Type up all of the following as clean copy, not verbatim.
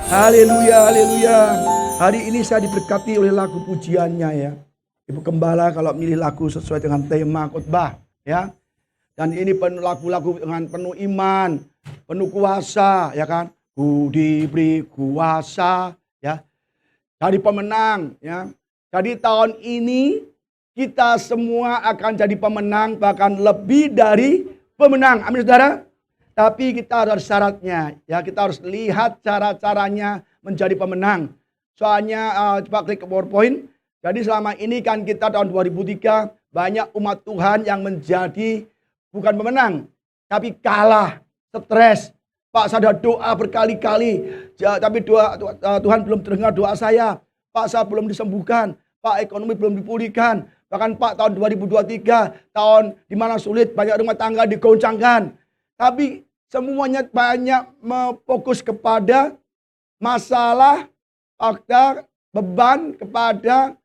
Haleluya, haleluya. Hari ini saya diberkati oleh lagu pujiannya ya. Ibu Gembala kalau milih lagu sesuai dengan tema khotbah ya. Dan ini penuh lagu-lagu dengan penuh iman, penuh kuasa ya kan. Ku diberi kuasa ya. Jadi pemenang ya. Jadi tahun ini kita semua akan jadi pemenang, bahkan lebih dari pemenang. Amin saudara. Tapi kita ada syaratnya ya, kita harus lihat cara-caranya menjadi pemenang. Soalnya coba klik ke PowerPoint. Jadi selama ini kan kita tahun 2003 banyak umat Tuhan yang menjadi bukan pemenang, tapi kalah, stres. Pak, saya sudah doa berkali-kali, tapi Tuhan belum dengar doa saya. Pak, saya belum disembuhkan. Pak, ekonomi belum dipulihkan. Bahkan Pak, tahun 2023, tahun di mana sulit, banyak rumah tangga digoncangkan. Tapi semuanya banyak fokus kepada masalah, fakta, beban, kepada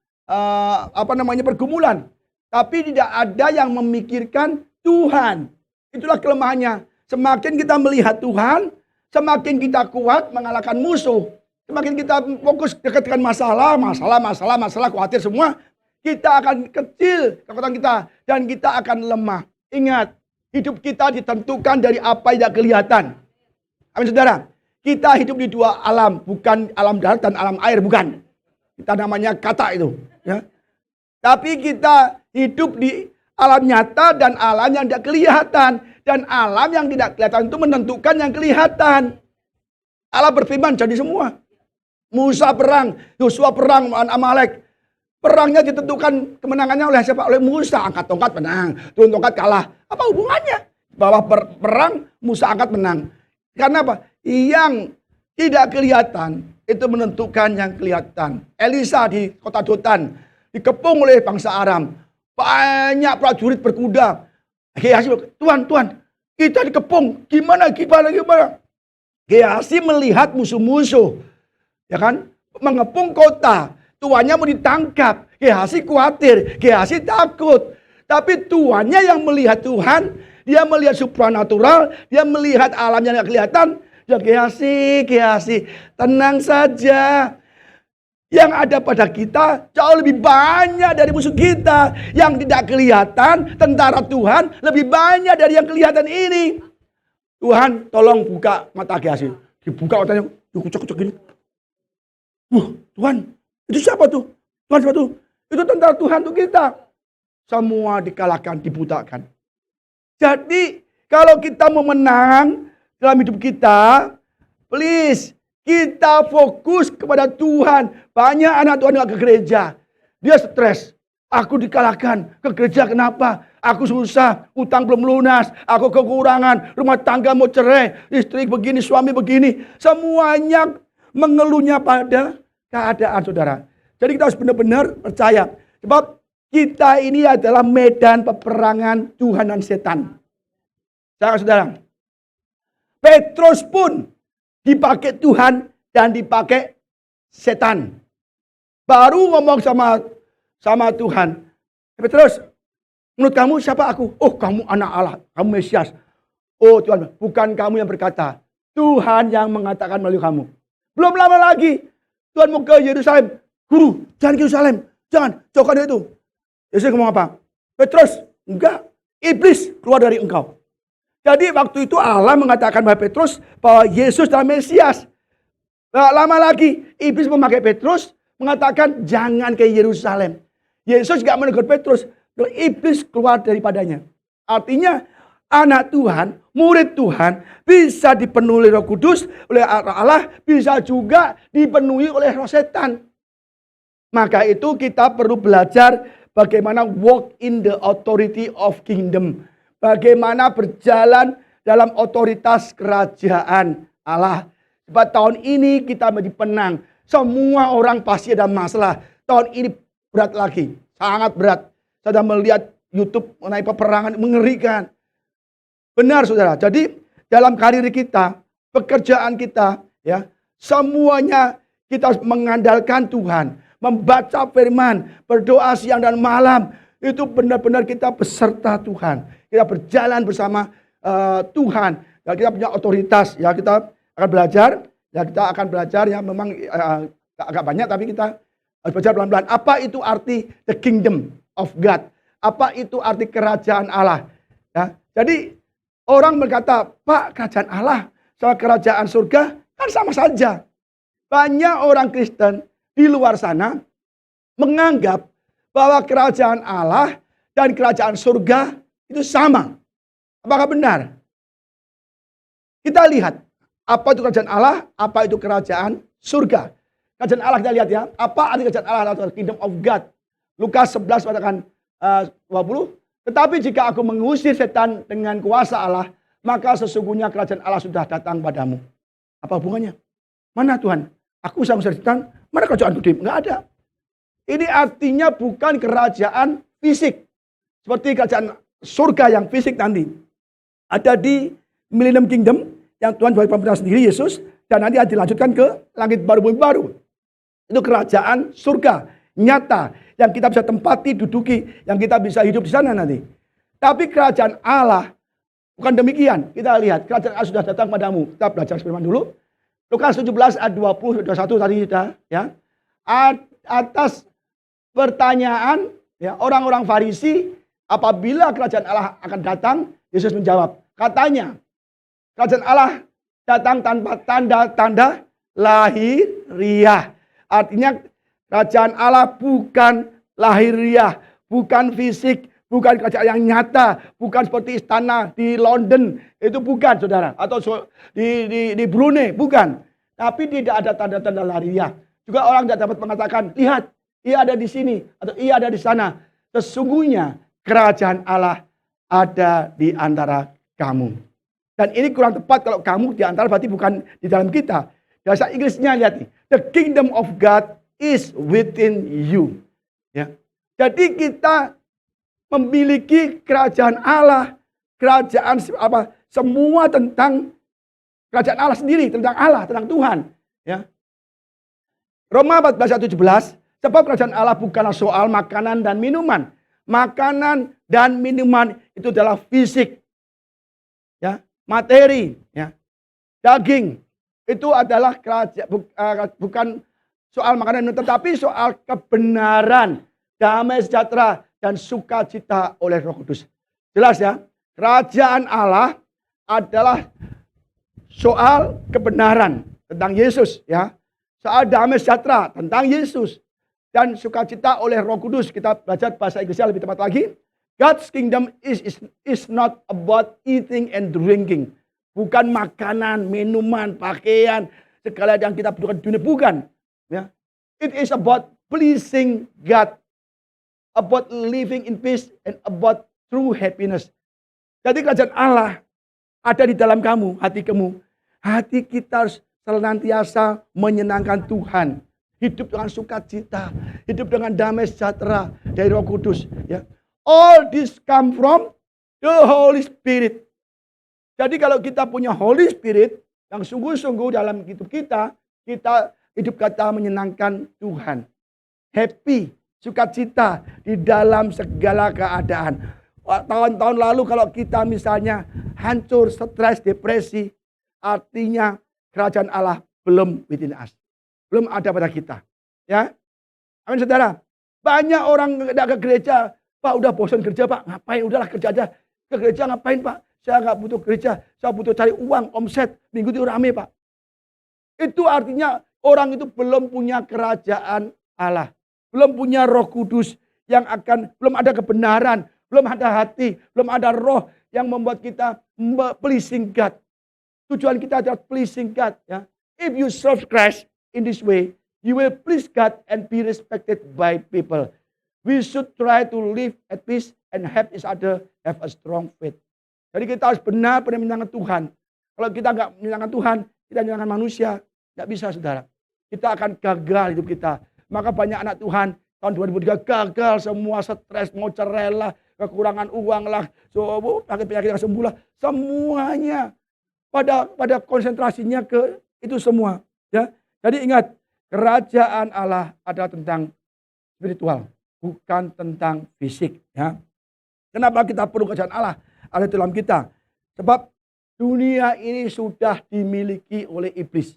pergumulan. Tapi tidak ada yang memikirkan Tuhan. Itulah kelemahannya. Semakin kita melihat Tuhan, semakin kita kuat mengalahkan musuh. Semakin kita fokus dekat dengan masalah, khawatir semua, kita akan kecil kekuatan kita dan kita akan lemah. Ingat, hidup kita ditentukan dari apa yang kelihatan. Amin saudara. Kita hidup di dua alam, bukan alam darat dan alam air, bukan. Kita namanya kata itu. Ya. Tapi kita hidup di alam nyata dan alam yang tidak kelihatan. Dan alam yang tidak kelihatan itu menentukan yang kelihatan. Allah berfirman jadi semua. Musa perang, Yosua perang melawan Amalek. Perangnya ditentukan kemenangannya oleh siapa? Oleh Musa. Angkat tongkat menang, turun tongkat kalah. Apa hubungannya? Bahwa perang Musa angkat menang. Karena apa? Yang tidak kelihatan itu menentukan yang kelihatan. Elisa di kota Dotan dikepung oleh bangsa Aram. Banyak prajurit berkuda. Gehazi, Tuhan, kita dikepung. Gimana? Gehazi melihat musuh-musuh, ya kan? Mengepung kota. Tuannya mau ditangkap. Gehazi khawatir, Gehazi takut. Tapi tuannya yang melihat Tuhan, dia melihat supranatural, dia melihat alam yang tidak kelihatan. Ya Gehazi, tenang saja. Yang ada pada kita jauh lebih banyak dari musuh kita. Yang tidak kelihatan, tentara Tuhan lebih banyak dari yang kelihatan ini. Tuhan tolong buka mata Gehazi. Dibuka matanya, kucek-kucek gini. Tuhan, itu siapa tuh? Tuhan siapa tuh? Itu tentara Tuhan tuh kita. Semua dikalahkan, dibutakan. Jadi kalau kita mau menang dalam hidup kita, please kita fokus kepada Tuhan. Banyak anak Tuhan yang ke gereja, dia stres. Aku dikalahkan, ke gereja kenapa? Aku susah, utang belum lunas, aku kekurangan, rumah tangga mau cerai, istri begini, suami begini. Semuanya mengeluhnya pada keadaan saudara. Jadi kita harus benar-benar percaya. Sebab kita ini adalah medan peperangan Tuhan dan setan. Saudara, Petrus pun dipakai Tuhan dan dipakai setan. Baru ngomong sama Tuhan, Petrus, menurut kamu siapa aku? Oh, kamu anak Allah, kamu Mesias. Oh Tuhan, bukan kamu yang berkata, Tuhan yang mengatakan melalui kamu. Belum lama lagi Tuhan mau ke Yerusalem. Guru, jangan ke Yerusalem, jangan, jauhkan dia itu. Yesus ngomong apa? Petrus, enggak, iblis keluar dari engkau. Jadi waktu itu Allah mengatakan kepada Petrus bahwa Yesus adalah Mesias. Lama lagi iblis memakai Petrus mengatakan jangan ke Yerusalem. Yesus gak menegur Petrus, iblis keluar daripadanya. Artinya anak Tuhan, murid Tuhan bisa dipenuhi Roh Kudus oleh Allah, bisa juga dipenuhi oleh roh setan. Maka itu kita perlu belajar bagaimana walk in the authority of kingdom. Bagaimana berjalan dalam otoritas kerajaan Allah. Sebab tahun ini kita menjadi penang. Semua orang pasti ada masalah. Tahun ini berat lagi. Sangat berat. Saya sudah melihat YouTube mengenai peperangan mengerikan. Benar saudara. Jadi dalam karir kita, pekerjaan kita, ya, semuanya kita harus mengandalkan Tuhan. Membaca firman, berdoa siang dan malam. Itu benar-benar kita beserta Tuhan. Kita berjalan bersama Tuhan. Ya, kita punya otoritas. Ya, kita akan belajar Ya kita akan belajar ya memang agak banyak tapi kita harus belajar pelan-pelan. Apa itu arti the kingdom of God? Apa itu arti kerajaan Allah? Ya. Jadi orang berkata, Pak, kerajaan Allah sama kerajaan surga kan sama saja. Banyak orang Kristen di luar sana menganggap bahwa kerajaan Allah dan kerajaan surga itu sama. Apakah benar? Kita lihat apa itu kerajaan Allah, apa itu kerajaan surga. Kerajaan Allah kita lihat ya, apa arti kerajaan Allah atau kingdom of God. Lukas 11 katakan 20. Tetapi jika aku mengusir setan dengan kuasa Allah, maka sesungguhnya kerajaan Allah sudah datang padamu. Apa hubungannya? Mana Tuhan? Aku bisa mengusir setan, mana kerajaan itu? Enggak ada. Ini artinya bukan kerajaan fisik. Seperti kerajaan surga yang fisik nanti. Ada di Millennium Kingdom, yang Tuhan bagi pemerintah sendiri, Yesus, dan nanti dilanjutkan ke langit baru, bumi baru. Itu kerajaan surga, nyata, yang kita bisa tempati, duduki, yang kita bisa hidup di sana nanti. Tapi kerajaan Allah, bukan demikian. Kita lihat, kerajaan Allah sudah datang padamu. Kita belajar firman dulu. Lukas 17 ayat 20, 21 tadi kita, ya. Atas pertanyaan ya, orang-orang Farisi, apabila kerajaan Allah akan datang, Yesus menjawab, katanya, kerajaan Allah datang tanpa tanda-tanda lahiriah. Artinya kerajaan Allah bukan lahiriah, bukan fisik, bukan kerajaan yang nyata, bukan seperti istana di London, itu bukan saudara. Atau di Brunei, bukan. Tapi tidak ada tanda-tanda lahiriah. Juga orang tidak dapat mengatakan, lihat, ia ada di sini, atau ia ada di sana. Sesungguhnya kerajaan Allah ada di antara kamu. Dan ini kurang tepat kalau kamu di antara berarti bukan di dalam kita. Bahasa Inggrisnya lihat nih. The kingdom of God is within you. Ya. Jadi kita memiliki kerajaan Allah. Kerajaan apa? Semua tentang kerajaan Allah sendiri. Tentang Allah, tentang Tuhan. Ya. Roma 14 ayat 17. Sebab kerajaan Allah bukanlah soal makanan dan minuman. Makanan dan minuman itu adalah fisik. Ya. Materi, ya, daging, itu adalah bukan soal makanan, tetapi soal kebenaran, damai sejahtera, dan sukacita oleh Roh Kudus. Jelas ya, kerajaan Allah adalah soal kebenaran tentang Yesus, ya, soal damai sejahtera tentang Yesus, dan sukacita oleh Roh Kudus. Kita belajar bahasa Inggrisnya lebih tepat lagi. God's kingdom is not about eating and drinking. Bukan makanan, minuman, pakaian, segala yang kita butuhkan di dunia. Bukan. Ya. It is about pleasing God. About living in peace and about true happiness. Jadi kerajaan Allah ada di dalam kamu, hati kamu. Hati kita harus senantiasa menyenangkan Tuhan. Hidup dengan sukacita. Hidup dengan damai sejahtera dari Roh Kudus. Ya. All this come from the Holy Spirit. Jadi kalau kita punya Holy Spirit yang sungguh-sungguh dalam hidup kita hidup kita menyenangkan Tuhan. Happy, sukacita di dalam segala keadaan. Tahun-tahun lalu kalau kita misalnya hancur, stres, depresi, artinya kerajaan Allah belum within us. Belum ada pada kita. Ya. Amin saudara. Banyak orang tidak ke gereja. Pak udah bosan kerja Pak, ngapain? Udahlah kerja aja. Ke gereja ngapain Pak? Saya nggak butuh gereja, saya butuh cari uang, omset, minggu itu rame Pak. Itu artinya orang itu belum punya kerajaan Allah. Belum punya Roh Kudus yang belum ada kebenaran, belum ada hati, belum ada roh yang membuat kita pleasing God. Tujuan kita adalah pleasing God. Ya. If you serve Christ in this way, you will please God and be respected by people. We should try to live at peace and help each other have a strong faith. Jadi kita harus benar-benar menyenangkan Tuhan. Kalau kita nggak menyenangkan Tuhan, kita menyenangkan manusia, nggak bisa saudara. Kita akan gagal hidup kita. Maka banyak anak Tuhan tahun 2003 gagal semua, stres, mau cerai lah, kekurangan uang lah, penyakit yang sembuh lah, semuanya pada konsentrasinya ke itu semua. Ya, jadi ingat kerajaan Allah adalah tentang spiritual. Bukan tentang fisik. Ya. Kenapa kita perlu kerajaan Allah ada dalam kita? Sebab dunia ini sudah dimiliki oleh iblis.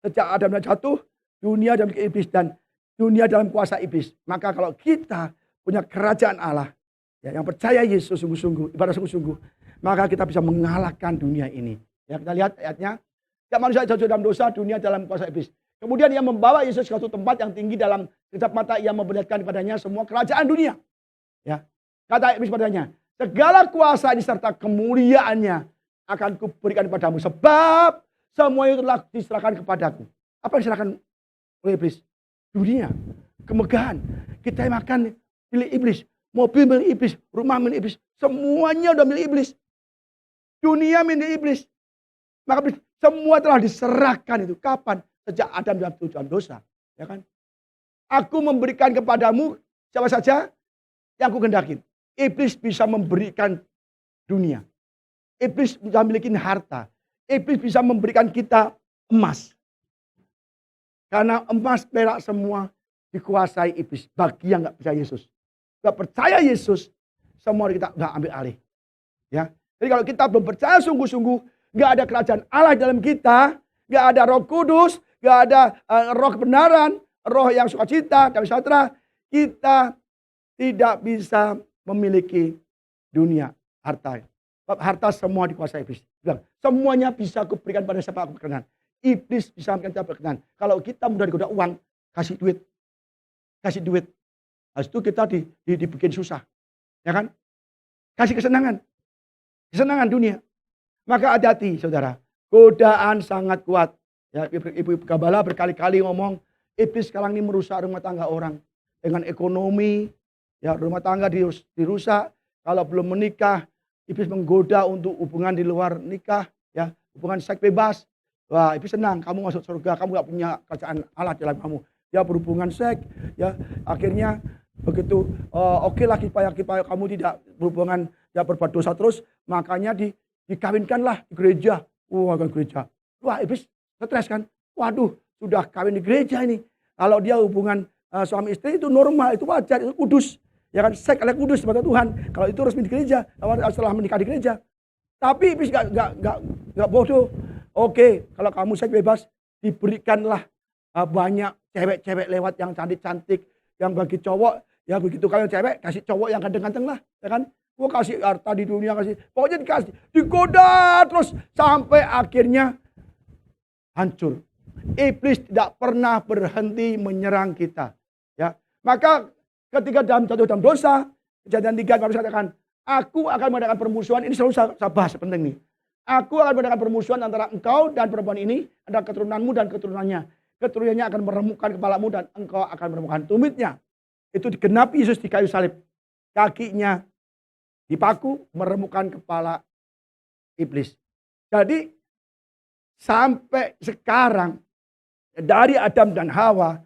Sejak Adam dan jatuh, dunia dalam iblis dan dunia dalam kuasa iblis. Maka kalau kita punya kerajaan Allah, ya, yang percaya Yesus sungguh-sungguh, ibadah sungguh-sungguh, maka kita bisa mengalahkan dunia ini. Ya, kita lihat ayatnya. Ya, manusia jatuh dalam dosa, dunia dalam kuasa iblis. Kemudian ia membawa Yesus ke suatu tempat yang tinggi, dalam sekejap mata ia memperlihatkan kepadanya semua kerajaan dunia. Ya, kata iblis padanya, segala kuasa ini serta kemuliaannya akan kuberikan kepadamu, sebab semua itu telah diserahkan kepadaku. Apa yang diserahkan oleh iblis? Dunia, kemegahan. Kita makan milik iblis, mobil milik iblis, rumah milik iblis, semuanya udah milik iblis. Dunia milik iblis. Maka semua telah diserahkan itu. Kapan? Sejak Adam jatuh dalam dosa. Ya kan? Aku memberikan kepadamu siapa saja yang aku kehendakin. Iblis bisa memberikan dunia. Iblis bisa memiliki harta. Iblis bisa memberikan kita emas. Karena emas, perak semua dikuasai iblis. Bagi yang gak percaya Yesus. Gak percaya Yesus, semua kita gak ambil alih. Ya. Jadi kalau kita belum percaya sungguh-sungguh, gak ada kerajaan Allah dalam kita, gak ada Roh Kudus, gak ada roh kebenaran, roh yang sukacita, damai sejahtera, kita tidak bisa memiliki dunia, harta. Harta semua dikuasai iblis. Bilang, semuanya bisa kuberikan pada siapa aku berkenan. Iblis bisa memberikan kita berkenan. Kalau kita mudah digoda uang, kasih duit. Kasih duit. Habis itu kita dibikin susah. Ya kan? Kasih kesenangan. Kesenangan dunia. Maka hati-hati saudara. Godaan sangat kuat. Ya, ibu Gembala berkali-kali ngomong, iblis sekarang ini merusak rumah tangga orang. Dengan ekonomi, ya rumah tangga dirusak. Kalau belum menikah, iblis menggoda untuk hubungan di luar nikah. Ya, hubungan seks bebas. Wah, iblis senang, kamu masuk surga, kamu gak punya kerajaan Allah dalam kamu. Ya berhubungan seks, ya akhirnya begitu oke lah supaya kamu tidak berhubungan, ya berbuat dosa terus, makanya dikawinkanlah di gereja. Wah, kan gereja. Wah, iblis stres kan. Waduh, sudah kawin di gereja ini. Kalau dia hubungan suami istri itu normal, itu wajar, itu kudus. Ya kan, seks adalah kudus kepada Tuhan. Kalau itu resmi di gereja, setelah menikah di gereja. Tapi iblis gak bodoh. Oke, kalau kamu seks bebas, diberikanlah banyak cewek-cewek lewat yang cantik-cantik, yang bagi cowok, ya begitu kalau cewek kasih cowok yang ganteng-ganteng lah, ya kan? Gua kasih harta di dunia, kasih, pokoknya dikasih, digoda terus sampai akhirnya hancur. Iblis tidak pernah berhenti menyerang kita, ya. Maka ketika jatuh dalam dosa, Kejadian 3 harus katakan, aku akan mengadakan permusuhan, ini selalu saya bahas penting nih. Aku akan mengadakan permusuhan antara engkau dan perempuan ini, antara keturunanmu dan keturunannya. Keturunannya akan meremukkan kepalamu dan engkau akan meremukkan tumitnya. Itu digenapi Yesus di kayu salib. Kakinya dipaku meremukkan kepala iblis. Jadi sampai sekarang dari Adam dan Hawa,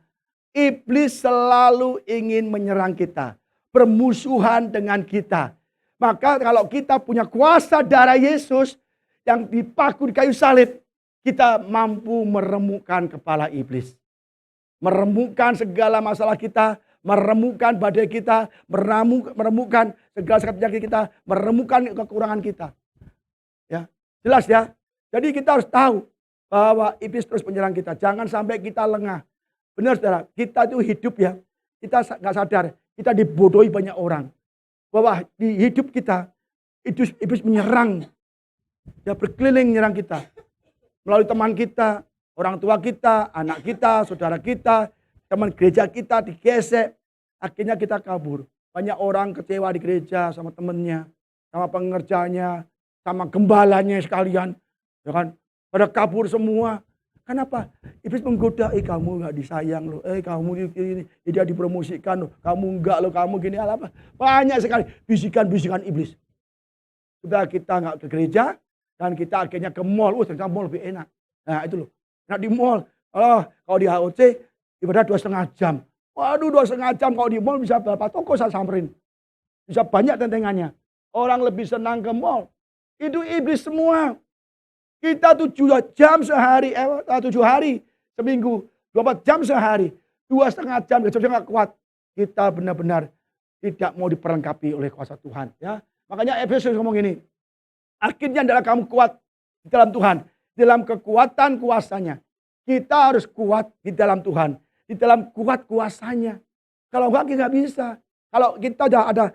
iblis selalu ingin menyerang kita. Bermusuhan dengan kita. Maka kalau kita punya kuasa darah Yesus yang dipaku di kayu salib, kita mampu meremukkan kepala iblis. Meremukkan segala masalah kita, meremukkan badai kita, meremukkan segala penyakit kita, meremukkan kekurangan kita. Ya, jelas ya. Jadi kita harus tahu bahwa iblis terus menyerang kita. Jangan sampai kita lengah. Benar saudara, kita itu hidup ya. Kita nggak sadar, kita dibodohi banyak orang. Bahwa di hidup kita, iblis menyerang. Ya berkeliling menyerang kita. Melalui teman kita, orang tua kita, anak kita, saudara kita, teman gereja kita digesek. Akhirnya kita kabur. Banyak orang kecewa di gereja sama temannya, sama pengerjanya, sama gembalanya sekalian. Ya kan? Pada kabur semua. Kenapa? Iblis menggoda, kamu gak disayang loh, kamu ini, dia dipromosikan loh, kamu enggak loh, kamu gini apa. Banyak sekali bisikan-bisikan iblis. Sudah kita gak ke gereja, dan kita akhirnya ke mall. Ternyata mall lebih enak. Nah itu loh. Enak di mall. Kalau di HOC, ibadah 2,5 jam. Waduh 2,5 jam kalau di mall bisa berapa toko saya samperin. Bisa banyak tentengannya. Orang lebih senang ke mall. Itu iblis semua. Kita 7 jam sehari, 7 hari seminggu. 24 jam sehari. 2,5 jam, nggak kuat. Kita benar-benar tidak mau diperlengkapi oleh kuasa Tuhan. Ya. Makanya Efesus ngomong gini. Akhirnya adalah kamu kuat di dalam Tuhan. Dalam kekuatan kuasanya. Kita harus kuat di dalam Tuhan. Di dalam kuat kuasanya. Kalau enggak kita nggak bisa. Kalau kita ada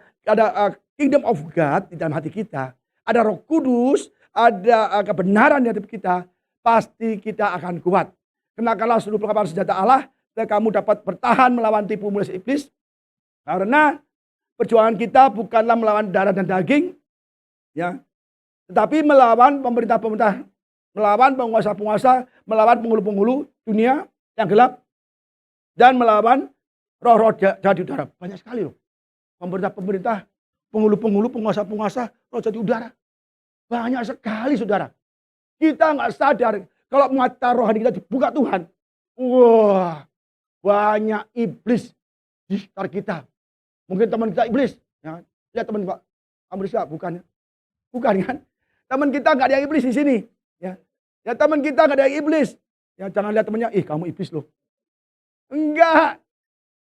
kingdom of God di dalam hati kita. Ada Roh Kudus, ada kebenaran di hati kita. Pasti kita akan kuat. Kenakanlah seluruh perlengkapan senjata Allah. Dan kamu dapat bertahan melawan tipu mulai iblis. Karena perjuangan kita bukanlah melawan darah dan daging. Ya, tetapi melawan pemerintah-pemerintah, melawan penguasa-penguasa, melawan penghulu-penghulu dunia yang gelap, dan melawan roh-roh jahat di udara. Banyak sekali loh. Pemerintah-pemerintah, penghulu-penghulu, penguasa-penguasa, roh jahat di udara. Banyak sekali saudara. Kita nggak sadar kalau mata rohani kita dibuka Tuhan. Wah, banyak iblis di sekitar kita. Mungkin teman kita iblis. Ya, lihat teman Pak, kamu iblis gak? Bukan. Bukan kan? Teman kita nggak ada yang iblis di sini. Ya teman kita nggak ada yang iblis. Ya jangan lihat temannya, kamu iblis loh. Enggak.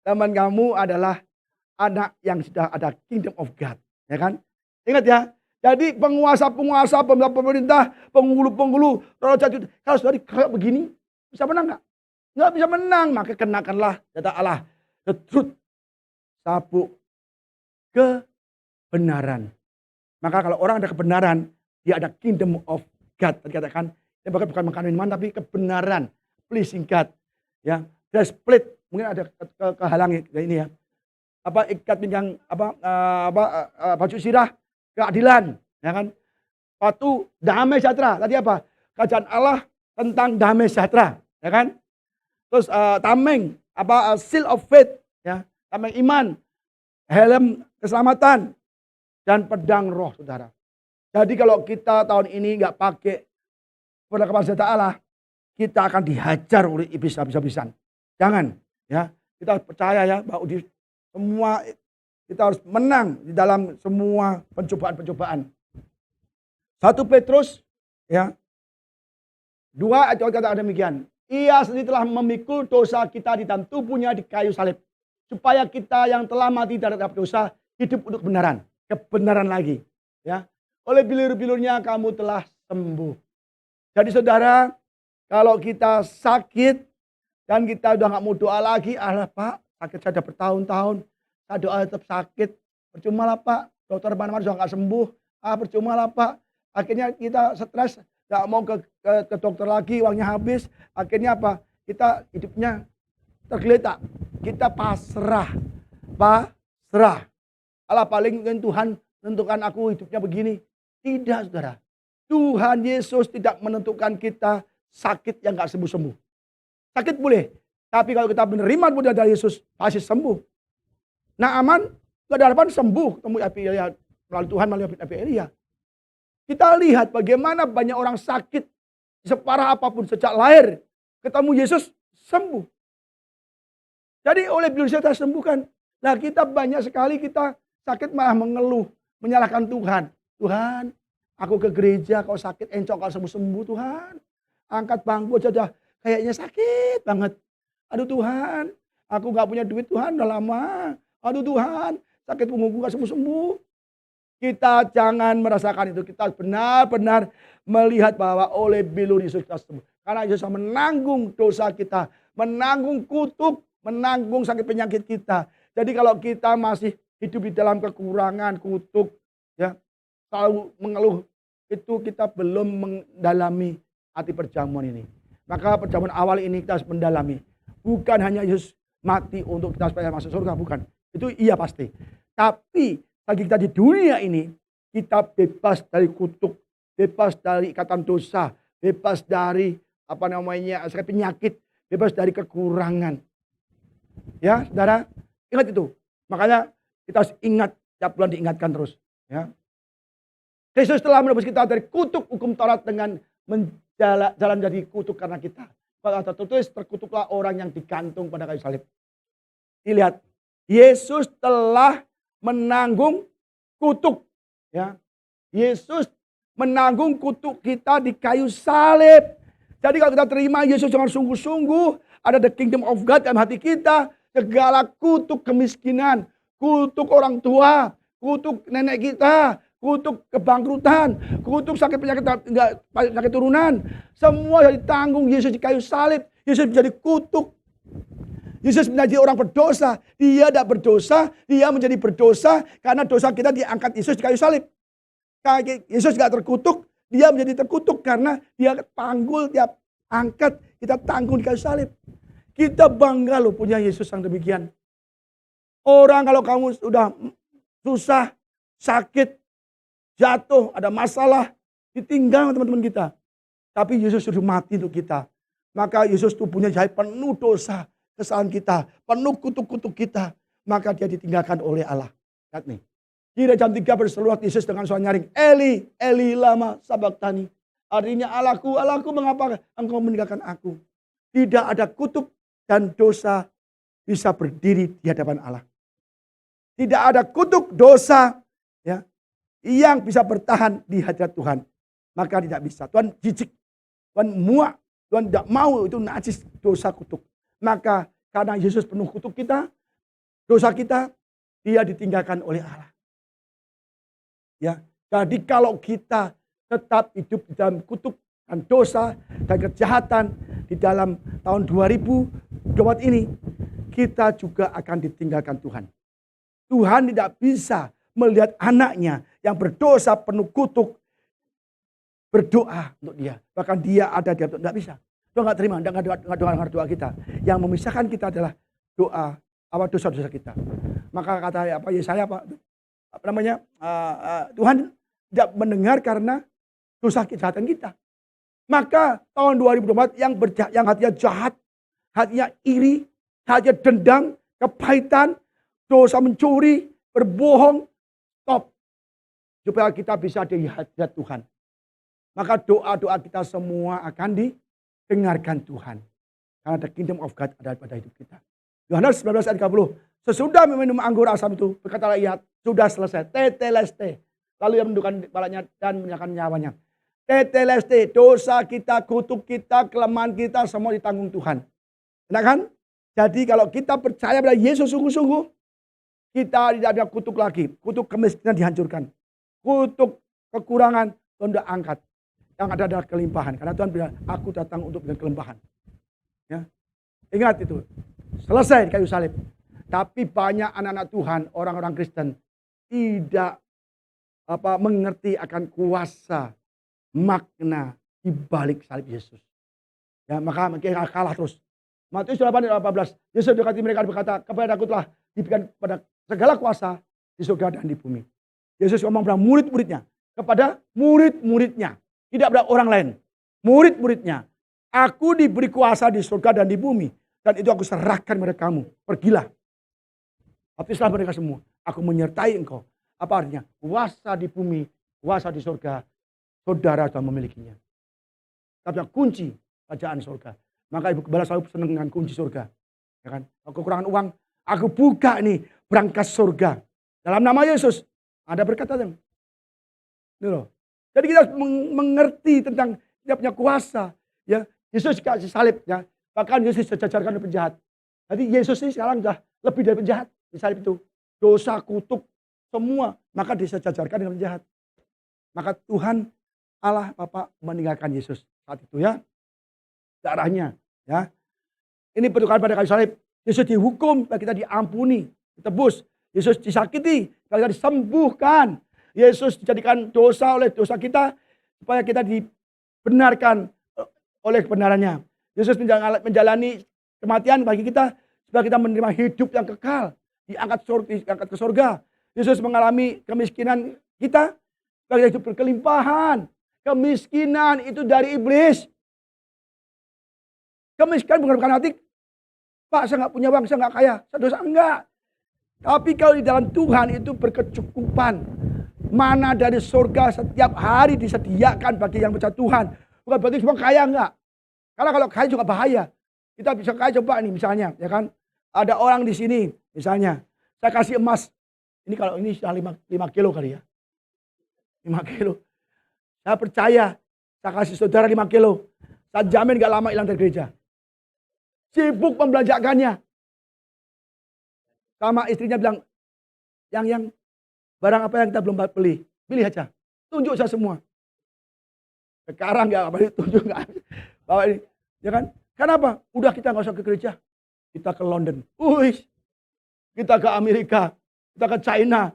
Teman kamu adalah anak yang sudah ada kingdom of God. Ya kan? Ingat ya. Jadi penguasa-penguasa, pemerintah, penghulu-penghulu, roh jahat, kalau sudah kayak begini, bisa menang nggak? Nggak bisa menang. Maka kenakanlah data Allah. The truth. Sabuk kebenaran. Maka kalau orang ada kebenaran, dia ada kingdom of God. Tadi katakan, dia bukan makanan minuman, tapi kebenaran. Pleasing God. Ya, breastplate, mungkin ada kehalang ini ya. Ikat pinggang, baju sirah, keadilan. Ya kan? Sepatu damai sejahtera. Tadi apa? Kajian Allah tentang damai sejahtera. Ya kan? Terus tameng, seal of faith. Ya, tameng iman. Helm keselamatan. Dan pedang roh, saudara. Jadi kalau kita tahun ini nggak pakai perlengkapan senjata Allah, kita akan dihajar oleh iblis habis-habisan. Jangan, ya. Kita percaya ya bahwa semua kita harus menang di dalam semua pencobaan-pencobaan. 1 Petrus, ya, 2 ayat kata demikian. Ia sendiri telah memikul dosa kita di dalam tubuhnya di kayu salib, supaya kita yang telah mati terhadap dosa hidup untuk kebenaran. Kebenaran lagi, ya. Oleh bilur-bilurnya kamu telah sembuh. Jadi saudara, kalau kita sakit dan kita udah nggak mau doa lagi, Pak, sakit saya udah bertahun-tahun, saya doa tetap sakit, percuma lah Pak, dokter mana-mana juga nggak sembuh, percuma lah Pak. Akhirnya kita stres, nggak mau ke dokter lagi, uangnya habis. Akhirnya apa? Kita hidupnya tergeletak, kita pasrah, pasrah. Allah paling mungkin Tuhan menentukan aku hidupnya begini. Tidak saudara. Tuhan Yesus tidak menentukan kita sakit yang gak sembuh-sembuh. Sakit boleh. Tapi kalau kita menerima kemudian dari Yesus, pasti sembuh. Nah aman, gak ada harapan sembuh. Ketemu Elia, melalui Tuhan, melalui Elia. Kita lihat bagaimana banyak orang sakit. Separah apapun sejak lahir. Ketemu Yesus, sembuh. Jadi oleh beliau saya sembuhkan. Nah kita banyak sekali kita sakit malah mengeluh, menyalahkan Tuhan. Tuhan, aku ke gereja, kau sakit, encok, kau sembuh-sembuh Tuhan. Angkat bangku aja, kayaknya sakit banget. Aduh Tuhan, aku gak punya duit Tuhan, udah lama. Aduh Tuhan, sakit punggungku gak sembuh-sembuh. Kita jangan merasakan itu, kita benar-benar melihat bahwa oleh bilur Yesus kita sembuh. Karena Yesus menanggung dosa kita, menanggung kutuk, menanggung sakit penyakit kita. Jadi kalau kita masih hidup di dalam kekurangan, kutuk, ya, selalu mengeluh, itu kita belum mendalami hati perjamuan ini. Maka perjamuan awal ini kita harus mendalami. Bukan hanya Yesus mati untuk kita supaya masuk surga, bukan. Itu iya pasti. Tapi bagi kita di dunia ini, kita bebas dari kutuk, bebas dari ikatan dosa, bebas dari sakit penyakit, bebas dari kekurangan. Ya, saudara, ingat itu. Makanya kita harus ingat, tiap bulan diingatkan terus. Ya. Kristus telah menebus kita dari kutuk hukum Taurat dengan jalan jadi kutuk karena kita. Pada tertulis, terkutuklah orang yang digantung pada kayu salib. Dilihat, Yesus telah menanggung kutuk. Ya. Yesus menanggung kutuk kita di kayu salib. Jadi kalau kita terima Yesus dengan sungguh-sungguh, ada the kingdom of God dalam hati kita, segala kutuk kemiskinan, kutuk orang tua, kutuk nenek kita, kutuk kebangkrutan, kutuk sakit penyakit turunan. Semua ditanggung Yesus di kayu salib. Yesus menjadi kutuk. Yesus menjadi orang berdosa. Dia tidak berdosa, dia menjadi berdosa karena dosa kita diangkat Yesus di kayu salib. Yesus tidak terkutuk, dia menjadi terkutuk karena dia panggul, dia angkat, kita tanggung di kayu salib. Kita bangga loh punya Yesus yang demikian. Orang kalau kamu sudah susah, sakit, jatuh, ada masalah, ditinggal teman-teman kita. Tapi Yesus sudah mati untuk kita. Maka Yesus tubuhnya jahit penuh dosa, kesalahan kita, penuh kutuk-kutuk kita. Maka dia ditinggalkan oleh Allah. Lihat nih. Kira jam 3 berseru Yesus dengan suara nyaring. Eli, Eli lama sabachthani. Artinya Allahku, Allahku mengapa engkau meninggalkan aku. Tidak ada kutuk dan dosa bisa berdiri di hadapan Allah. Tidak ada kutuk dosa ya, yang bisa bertahan di hadirat Tuhan. Maka tidak bisa. Tuhan jijik, Tuhan muak, Tuhan tidak mau itu najis dosa kutuk. Maka karena Yesus penuh kutuk kita, dosa kita, dia ditinggalkan oleh Allah. Ya, jadi kalau kita tetap hidup di dalam kutuk dan dosa dan kejahatan di dalam tahun 2024 ini, kita juga akan ditinggalkan Tuhan. Tuhan tidak bisa melihat anaknya yang berdosa penuh kutuk berdoa untuk dia. Bahkan dia ada di tidak bisa. Tuhan nggak terima, nggak doa kita. Yang memisahkan kita adalah doa dosa-dosa kita. Maka kata Yesaya Tuhan tidak mendengar karena dosa kejahatan kita. Maka tahun 2024 yang hatinya jahat, hatinya iri, hatinya dendam, kepahitan, dosa mencuri, berbohong, stop. Supaya kita bisa di hadirat Tuhan. Maka doa-doa kita semua akan didengarkan Tuhan. Karena the kingdom of God ada pada hidup kita. Yohanes 19 ayat 30. Sesudah meminum anggur asam itu, berkatalah ia, sudah selesai. Teteleste. Lalu ia menundukkan kepalanya dan menyerahkan nyawanya. Teteleste, dosa kita, kutuk kita, kelemahan kita, semua ditanggung Tuhan. Enak kan? Jadi kalau kita percaya pada Yesus sungguh-sungguh, kita tidak ada kutuk lagi. Kutuk kemiskinan dihancurkan. Kutuk kekurangan Tuhan sudah angkat. Yang ada adalah kelimpahan. Karena Tuhan bilang, aku datang untuk berikan kelimpahan. Ya. Ingat itu. Selesai di kayu salib. Tapi banyak anak-anak Tuhan, orang-orang Kristen, tidak mengerti akan kuasa, makna di balik salib Yesus. Ya, maka mereka kalah terus. Matius 8:18. Yesus dekati mereka berkata, kepada aku telah diberikan pada segala kuasa di surga dan di bumi. Yesus ngomong pada murid-muridnya. Kepada murid-muridnya. Tidak pada orang lain. Murid-muridnya. Aku diberi kuasa di surga dan di bumi. Dan itu aku serahkan kepada kamu. Pergilah. Baptislah mereka semua. Aku menyertai engkau. Apa artinya? Kuasa di bumi, kuasa di surga. Saudara sudah memilikinya. Tapi kunci kerajaan surga. Maka ibu gembala selalu senang dengan kunci surga. Ya kan? Kalau kekurangan uang, aku buka nih berangkas surga. Dalam nama Yesus. Ada berkata yang. Ini loh. Jadi kita harus mengerti tentang dia punya kuasa. Ya, Yesus kasih salib. Ya. Bahkan Yesus disejajarkan oleh penjahat. Jadi Yesus ini sekarang sudah lebih dari penjahat. Di salib itu. Dosa, kutuk, semua. Maka disejajarkan dengan penjahat. Maka Tuhan Allah Bapa meninggalkan Yesus saat itu ya. Darahnya. Ya. Ini pertukaran pada kayu salib. Yesus dihukum, kita diampuni, ditebus. Yesus disakiti, kita disembuhkan. Yesus dijadikan dosa oleh dosa kita, supaya kita dibenarkan oleh kebenarannya. Yesus menjalani kematian bagi kita, supaya kita menerima hidup yang kekal. Diangkat ke surga. Yesus mengalami kemiskinan kita, supaya kita hidup berkelimpahan. Kemiskinan itu dari iblis. Kemiskinan bukan hati. Pak, saya nggak punya uang, saya nggak kaya, saya dosa enggak. Tapi kalau di dalam Tuhan itu berkecukupan. Mana dari surga setiap hari disediakan bagi yang percaya Tuhan. Bukan berarti semua kaya enggak. Karena kalau kaya juga bahaya. Kita bisa kaya coba nih misalnya, ya kan. Ada orang di sini, misalnya, saya kasih emas. Ini kalau ini sudah 5 kilo kali ya. 5 kilo. Saya percaya, saya kasih saudara 5 kilo. Saya jamin gak lama hilang dari gereja. Sibuk membelanjakannya. Sama istrinya bilang, yang barang apa yang kita belum beli? Pilih aja. Tunjuk saya semua. Sekarang nggak apa ditunjuk nggak. Bawa ini, ya kan? Kenapa? Udah kita nggak usah ke gereja. Kita ke London. Kita ke Amerika. Kita ke China.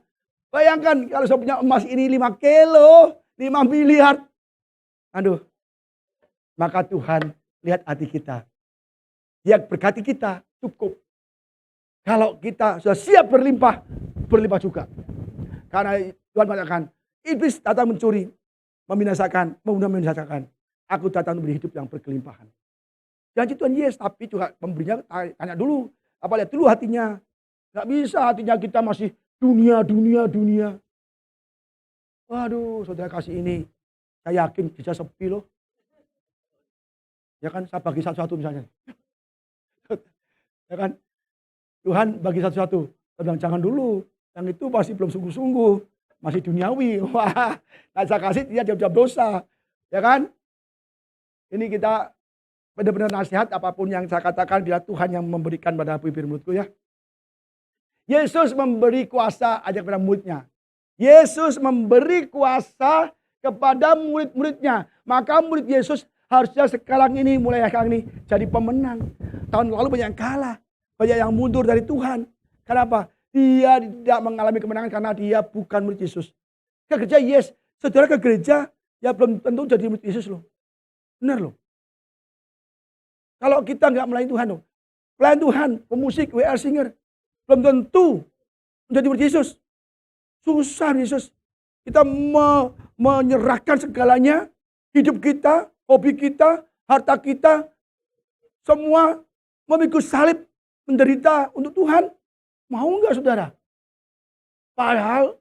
Bayangkan kalau saya punya emas ini 5 kilo, 5 miliar. Aduh. Maka Tuhan lihat hati kita. Dia berkati kita cukup. Kalau kita sudah siap berlimpah, berlimpah juga. Karena Tuhan mengatakan, iblis datang mencuri, membinasakan, membinasakan. Aku datang memberi hidup yang berkelimpahan. Janji Tuhan yes, tapi juga pemberinya tanya dulu. Apa lihat dulu hatinya. Gak bisa hatinya kita masih dunia. Waduh, saudara kasih ini. Saya yakin bisa sepi loh. Ya kan, saya bagi satu-satu misalnya. Ya kan, Tuhan bagi satu-satu. Saya bilang jangan dulu. Yang itu masih belum sungguh-sungguh. Masih duniawi. Wah, nah saya kasih dia jawab dosa. Ya kan? Ini kita benar-benar nasihat apapun yang saya katakan bila Tuhan yang memberikan pada bibir mulutku ya. Yesus memberi kuasa aja kepada muridnya. Yesus memberi kuasa kepada murid-muridnya. Maka murid Yesus harusnya sekarang ini, mulai sekarang ini jadi pemenang. Tahun lalu banyak yang kalah. Banyak yang mundur dari Tuhan. Kenapa? Dia tidak mengalami kemenangan karena dia bukan murid Yesus. Ke gereja yes. Saudara ke gereja ya belum tentu jadi murid Yesus loh. Benar loh. Kalau kita nggak melayani Tuhan loh. Pelayan Tuhan, pemusik, WR singer. Belum tentu menjadi murid Yesus. Susah Yesus. Kita menyerahkan segalanya. Hidup kita, hobi kita, harta kita. Semua memikul salib, menderita untuk Tuhan. Mau nggak saudara? Padahal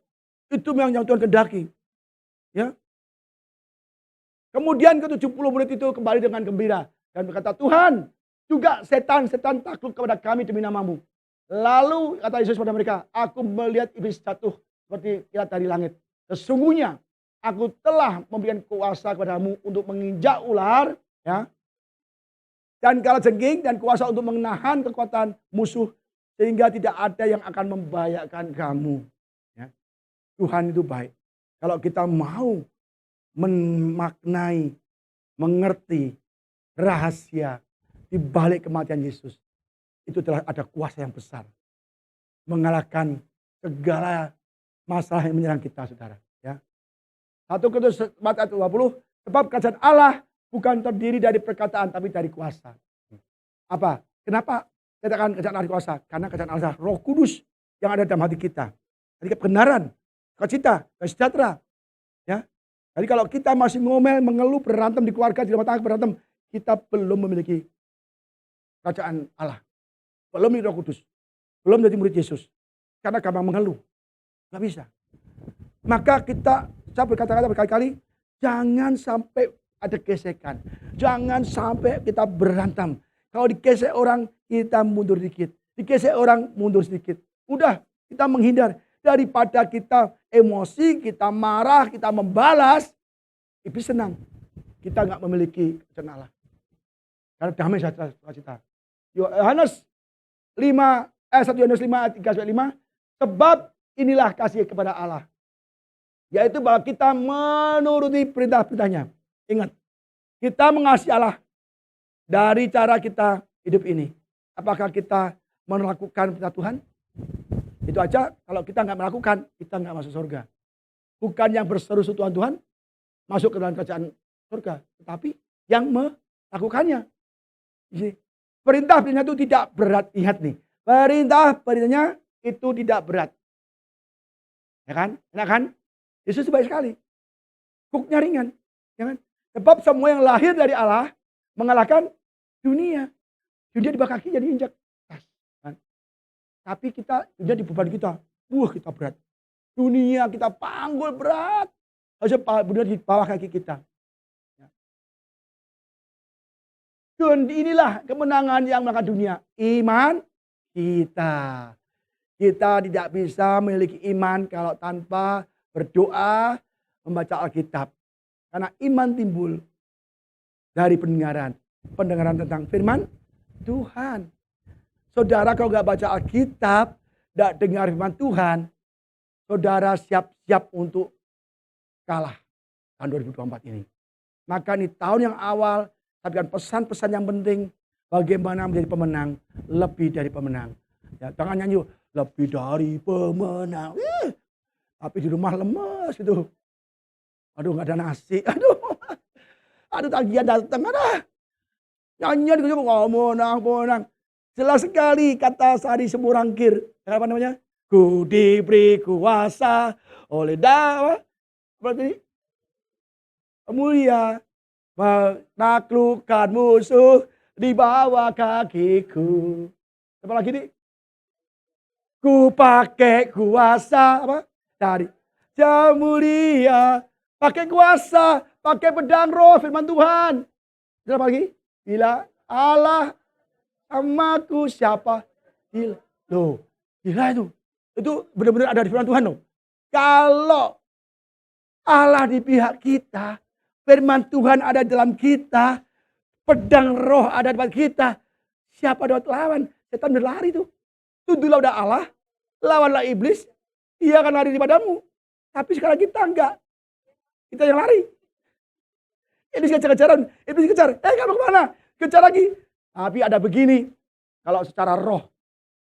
itu memang yang Tuhan kehendaki. Ya. Kemudian ke-70 murid itu kembali dengan gembira. Dan berkata, Tuhan, juga setan takluk kepada kami demi namamu. Lalu kata Yesus pada mereka, aku melihat iblis jatuh seperti kilat dari langit. Sesungguhnya aku telah memberikan kuasa kepadamu untuk menginjak ular, ya, dan kalajengking, dan kuasa untuk menahan kekuatan musuh, sehingga tidak ada yang akan membahayakan kamu. Ya. Tuhan itu baik. Kalau kita mau memaknai, mengerti rahasia di balik kematian Yesus, itu telah ada kuasa yang besar mengalahkan segala masalah yang menyerang kita, saudara. Ya. 1 Korintus 4 ayat 20, sebab kerajaan Allah bukan terdiri dari perkataan tapi dari kuasa. Apa? Kenapa katakan kerajaan Allah kuasa? Karena kerajaan Allah Roh Kudus yang ada dalam hati kita. Jadi kebenaran, sukacita, dan sejahtera. Ya. Jadi kalau kita masih ngomel, mengeluh, berantem di keluarga, di rumah tangga berantem, kita belum memiliki kerajaan Allah. Belum memiliki Roh Kudus. Belum menjadi murid Yesus. Karena gampang mengeluh. Gak bisa. Maka saya berkata-kata berkali-kali, jangan sampai ada gesekan. Jangan sampai kita berantem. Kalau digesek orang, kita mundur dikit. Digesek orang, mundur sedikit. Udah, kita menghindar. Daripada kita emosi, kita marah, kita membalas. Iblis senang. Kita nggak memiliki kerajaan Allah. Karena damai sukacita. Yohanes 1 Yohanes 5 ayat 3-5. Sebab inilah kasih kepada Allah. Yaitu bahwa kita menuruti perintah-perintahnya. Ingat, kita mengasihi Allah dari cara kita hidup ini. Apakah kita melakukan perintah Tuhan? Itu aja, kalau kita nggak melakukan, kita nggak masuk surga. Bukan yang berseru-seru Tuhan masuk ke dalam kerajaan surga. Tetapi yang melakukannya. Perintah-perintahnya itu tidak berat. Ingat nih, perintahnya itu tidak berat. Ya kan? Enak kan? Yesus baik sekali. Kuknya ringan. Ya kan? Sebab semua yang lahir dari Allah mengalahkan dunia. Dunia di bawah kaki jadi injak. Kan? Tapi dunia di beban kita. Kita berat. Dunia kita panggul berat. Harusnya dunia di bawah kaki kita. Ya. Dan inilah kemenangan yang mengalahkan dunia. Iman kita. Kita tidak bisa memiliki iman kalau tanpa berdoa, membaca Alkitab. Karena iman timbul dari pendengaran. Pendengaran tentang firman Tuhan. Saudara kalau nggak baca Alkitab, nggak dengar firman Tuhan, saudara siap-siap untuk kalah tahun 2024 ini. Maka ini tahun yang awal, sampaikan pesan-pesan yang penting, bagaimana menjadi pemenang, lebih dari pemenang. Ya, jangan nyanyi, lebih dari pemenang. Tapi di rumah lemes gitu. Aduh nggak ada nasi, aduh tagihan datang, nyanyian gitu, menang. Jelas sekali kata Sari Semurangkir, apa namanya? Ku diberi kuasa oleh dawa, seperti mulia, menaklukkan musuh di bawah kakiku. Apa lagi nih? Ku pakai kuasa apa? Dari Yang mulia, pakai kuasa, pakai pedang roh firman Tuhan. Apa lagi? Bila Allah amaku siapa? Loh, gila itu. Itu benar-benar ada di firman Tuhan loh. Kalau Allah di pihak kita, firman Tuhan ada dalam kita, pedang roh ada di depan kita, siapa dapat lawan? Setan berlari tuh. Tuduhlah udah Allah, lawanlah iblis, ia akan lari daripada-mu. Tapi sekarang kita enggak. Kita yang lari. Iblis kejar-kejaran, iblis kejar. Kamu kemana? Kejar lagi. Tapi ada begini, kalau secara roh,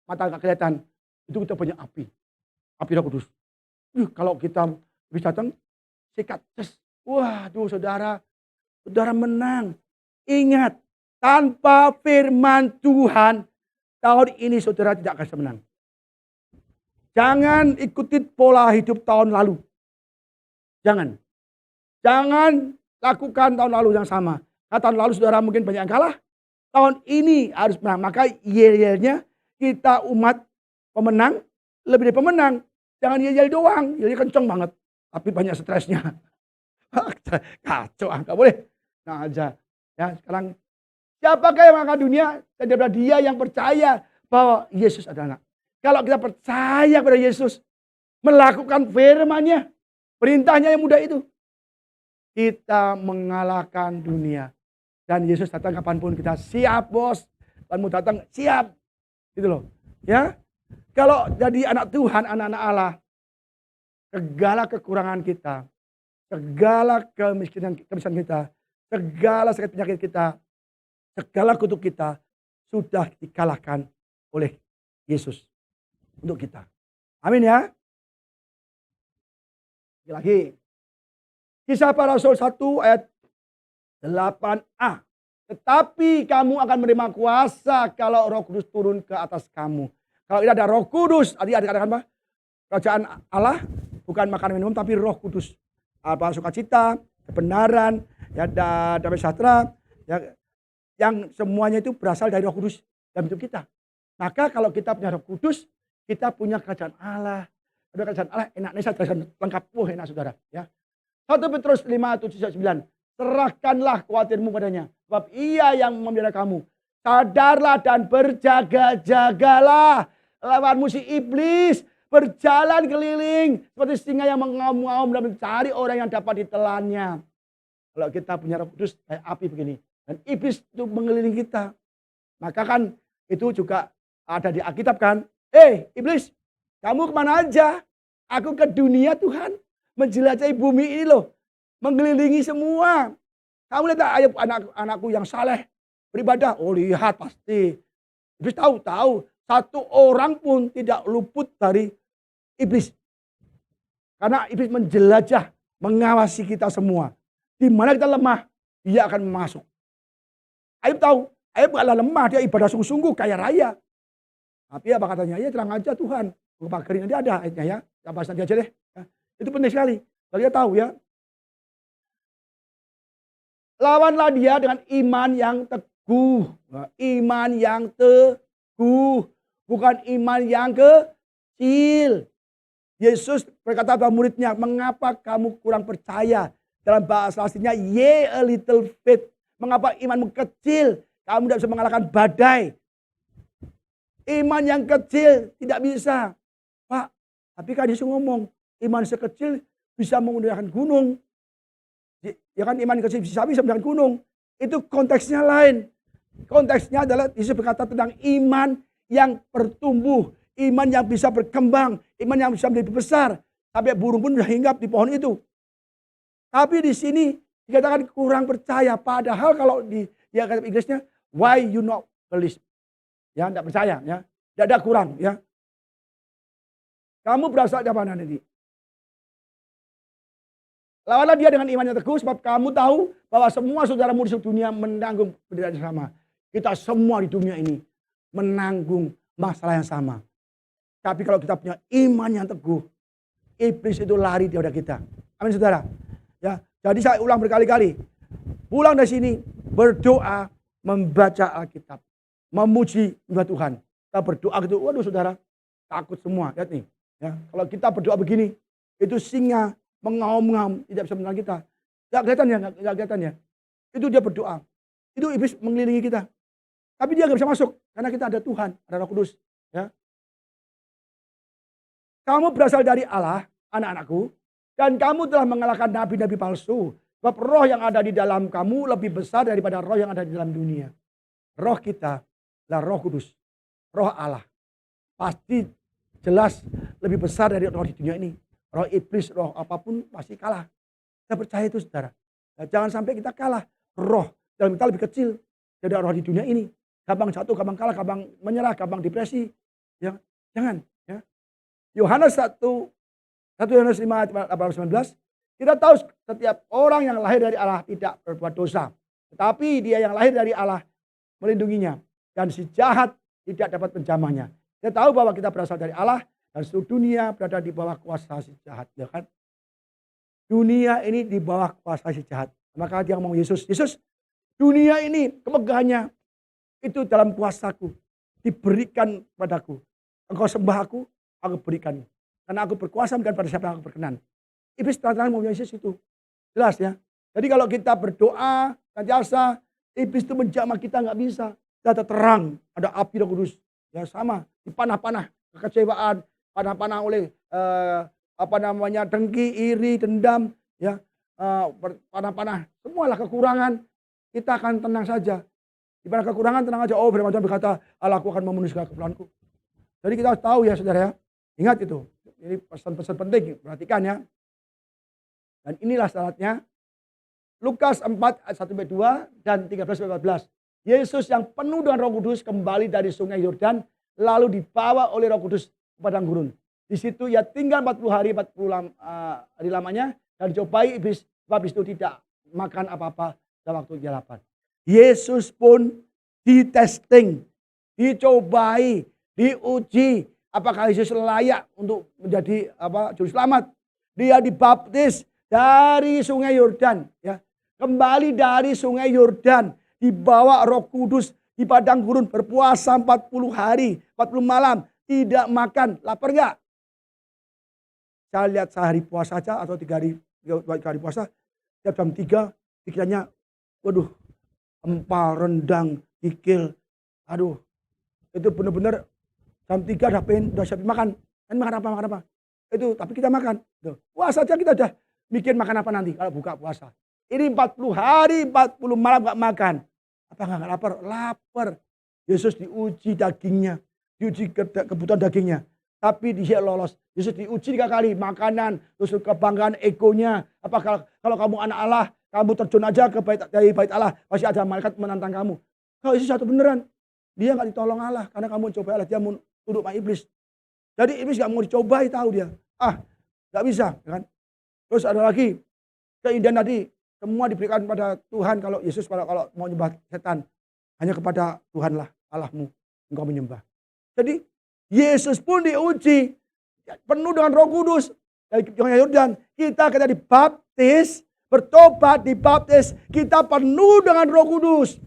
mata nggak kelihatan, itu kita punya api. Api Roh Kudus. Kalau kita bisa datang, sikat. Waduh saudara menang. Ingat, tanpa firman Tuhan, tahun ini saudara tidak akan menang. Jangan ikuti pola hidup tahun lalu. Jangan lakukan tahun lalu yang sama. Nah, tahun lalu saudara mungkin banyak yang kalah. Tahun ini harus menang. Maka yel-yelnya kita umat pemenang, lebih dari pemenang. Jangan yel-yel doang. Yel kenceng banget. Tapi banyak stresnya. Kacau, nggak boleh. Nah aja. Ya, sekarang siapakah yang mengangkat dunia? Daripada dia yang percaya bahwa Yesus adalah anak. Kalau kita percaya kepada Yesus, melakukan firman-Nya, perintahnya yang mudah itu, kita mengalahkan dunia. Dan Yesus datang kapanpun kita siap bos. Tuhanmu datang siap. Gitu loh. Ya. Kalau jadi anak Tuhan, anak-anak Allah, segala kekurangan kita, segala kemiskinan kita, segala sakit penyakit kita, segala kutuk kita, sudah dikalahkan oleh Yesus. Untuk kita. Amin ya. Lagi. Kisah Para Rasul 1 ayat 8a. Tetapi kamu akan menerima kuasa kalau Roh Kudus turun ke atas kamu. Kalau tidak ada Roh Kudus, tadi ada katakan apa? Kerajaan Allah bukan makanan minum tapi Roh Kudus. Apa sukacita, kebenaran, ya damai sejahtera, ya, yang semuanya itu berasal dari Roh Kudus dalam hidup kita. Maka kalau kita punya Roh Kudus, kita punya kerajaan Allah. Ada kerajaan Allah, enak nih, kerajaan lengkap. Wah enak saudara. Ya. 1 Petrus 5:7-9. Serahkanlah khawatirmu padanya. Sebab ia yang memelihara kamu. Sadarlah dan berjaga-jagalah. Lawan musuh iblis. Berjalan keliling. Seperti singa yang mengaum-ngaum dan mencari orang yang dapat ditelannya. Kalau kita punya Roh Kudus kayak api begini. Dan iblis itu mengelilingi kita. Maka kan itu juga ada di Alkitab kan. Iblis, kamu kemana aja? Aku ke dunia Tuhan. Menjelajahi bumi ini loh. Mengelilingi semua. Kamu lihat ayo anak-anakku yang saleh. Beribadah. Oh lihat pasti. Iblis tahu. Satu orang pun tidak luput dari iblis. Karena iblis menjelajah. Mengawasi kita semua. Di mana kita lemah, dia akan masuk. Ayub tahu. Ayub bukanlah lemah. Dia ibadah sungguh-sungguh kaya raya. Tapi apa katanya? Ya terang aja Tuhan. Pagarin nanti ada ayatnya ya. Kita bahas nanti aja deh. Ya. Itu penting sekali. Kalau dia tahu ya. Lawanlah dia dengan iman yang teguh. Iman yang teguh. Bukan iman yang kecil. Yesus berkata kepada muridnya, mengapa kamu kurang percaya? Dalam bahasa aslinya, ye a little faith. Mengapa imanmu kecil? Kamu tidak bisa mengalahkan badai. Iman yang kecil tidak bisa. Pak, tapi kan Yesus ngomong, iman sekecil bisa memudahkan gunung. Ya kan iman kecil bisa memudahkan gunung. Itu konteksnya lain. Konteksnya adalah Yesus berkata tentang iman yang bertumbuh. Iman yang bisa berkembang. Iman yang bisa menjadi besar. Sampai burung pun sudah hinggap di pohon itu. Tapi di sini dikatakan kurang percaya. Padahal kalau di kata Inggrisnya, why you not believe? Ya, tidak percaya. Ya, tidak ada kurang. Ya, kamu berasal dari mana nanti? Lawanlah dia dengan iman yang teguh, sebab kamu tahu bahwa semua saudaramu di seluruh dunia menanggung penderitaan yang sama. Kita semua di dunia ini menanggung masalah yang sama. Tapi kalau kita punya iman yang teguh, iblis itu lari daripada kita. Amin saudara. Ya, jadi saya ulang berkali-kali. Pulang dari sini, berdoa, membaca Alkitab, memuji Tuhan. Kita berdoa gitu, waduh saudara, takut semua. Lihat nih, ya, kalau kita berdoa begini, itu singa mengaum-ngaum, tidak bisa menyerang kita. Gak kelihatan ya, gak kelihatan ya. Itu dia berdoa. Itu iblis mengelilingi kita. Tapi dia gak bisa masuk, karena kita ada Tuhan, ada Roh Kudus. Ya. Kamu berasal dari Allah, anak-anakku, dan kamu telah mengalahkan nabi-nabi palsu. Sebab roh yang ada di dalam kamu lebih besar daripada roh yang ada di dalam dunia. Roh kita adalah Roh Kudus, Roh Allah. Pasti jelas lebih besar dari roh di dunia ini. Roh iblis, roh apapun pasti kalah. Kita percaya itu saudara. Nah, jangan sampai kita kalah. Roh dalam kita lebih kecil dari roh di dunia ini. Gampang jatuh, gampang kalah, gampang menyerah, gampang depresi. Ya, jangan. Ya. Yohanes 1 Yohanes 5 ayat 18-19. Kita tahu setiap orang yang lahir dari Allah tidak berbuat dosa. Tetapi dia yang lahir dari Allah melindunginya. Dan si jahat tidak dapat menjamahnya. Kita tahu bahwa kita berasal dari Allah. Dan seluruh dunia berada di bawah kuasa si jahat. Ya kan? Dunia ini di bawah kuasa si jahat. Maka dia ngomong Yesus. Yesus, dunia ini kemegahannya itu dalam kuasaku. Diberikan padaku. Engkau sembah aku berikan. Karena aku berkuasa bukan pada siapa yang aku berkenan. Iblis terang-terangan mau Yesus itu. Jelas ya. Jadi kalau kita berdoa, senantiasa, iblis itu menjamah kita nggak bisa. Kita ada terang, ada api Roh Kudus. Ya sama, dipanah-panah, kekecewaan, panah-panah oleh dengki, iri, dendam, ya, panah-panah, semualah kekurangan, kita akan tenang saja. Di mana kekurangan tenang aja. Oh, firman Tuhan berkata, Allah aku akan memenuhi segala keperluanku. Jadi kita harus tahu ya saudara ya, ingat itu. Ini pesan-pesan penting, perhatikan ya. Dan inilah syaratnya. Lukas 4 ayat 1-2 dan 13-14. Yesus yang penuh dengan Roh Kudus kembali dari sungai Yordan, lalu dibawa oleh Roh Kudus ke padang gurun. Di situ ia tinggal 40 hari hari lamanya dan dicobai iblis, sebab itu tidak makan apa-apa dalam waktu dia lapar. Yesus pun ditesting, dicobai, diuji apakah Yesus layak untuk menjadi juru selamat. Dia dibaptis dari sungai Yordan, ya. Kembali dari sungai Yordan, dibawa Roh Kudus di padang gurun, berpuasa 40 hari, 40 malam, tidak makan, lapar enggak? Saya lihat sehari puasa saja atau 3 hari puasa, tiap jam 3 pikirannya, waduh, empal, rendang, kikil, aduh, itu benar-benar jam 3 udah siapin makan. Kan makan apa? Itu, tapi kita makan. Puasa saja kita udah mikir makan apa nanti kalau buka puasa. Ini 40 hari, 40 malam gak makan. Apa gak lapar? Lapar. Yesus diuji dagingnya. Diuji kebutuhan dagingnya. Tapi dia lolos. Yesus diuji 3 kali. Makanan, terus kebanggaan egonya. Apa kalau kamu anak Allah, kamu terjun aja ke bait Allah. Pasti ada malaikat menantang kamu. Kalau Yesus satu beneran. Dia gak ditolong Allah. Karena kamu coba Allah. Dia mau tunduk sama iblis. Jadi iblis gak mau dicobai, tahu dia. Gak bisa. Kan? Terus ada lagi. Keindahan tadi. Semua diberikan pada Tuhan. Kalau Yesus kalau mau nyembah setan, hanya kepada Tuhanlah Allahmu engkau menyembah. Jadi Yesus pun diuji penuh dengan Roh Kudus dari Yordan. Kita dibaptis, bertobat, dibaptis, kita penuh dengan Roh Kudus.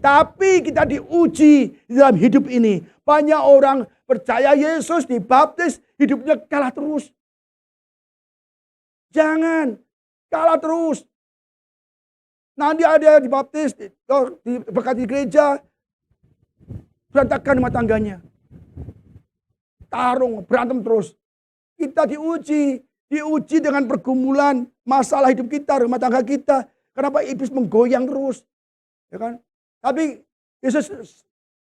Tapi kita diuji di dalam hidup ini. Banyak orang percaya Yesus, dibaptis, hidupnya kalah terus. Jangan kalah terus. Nanti ada yang dibaptis, diberkati gereja, berantakan rumah tangganya. Tarung, berantem terus. Kita diuji dengan pergumulan, masalah hidup kita, rumah tangga kita. Kenapa iblis menggoyang terus? Ya kan? Tapi Yesus,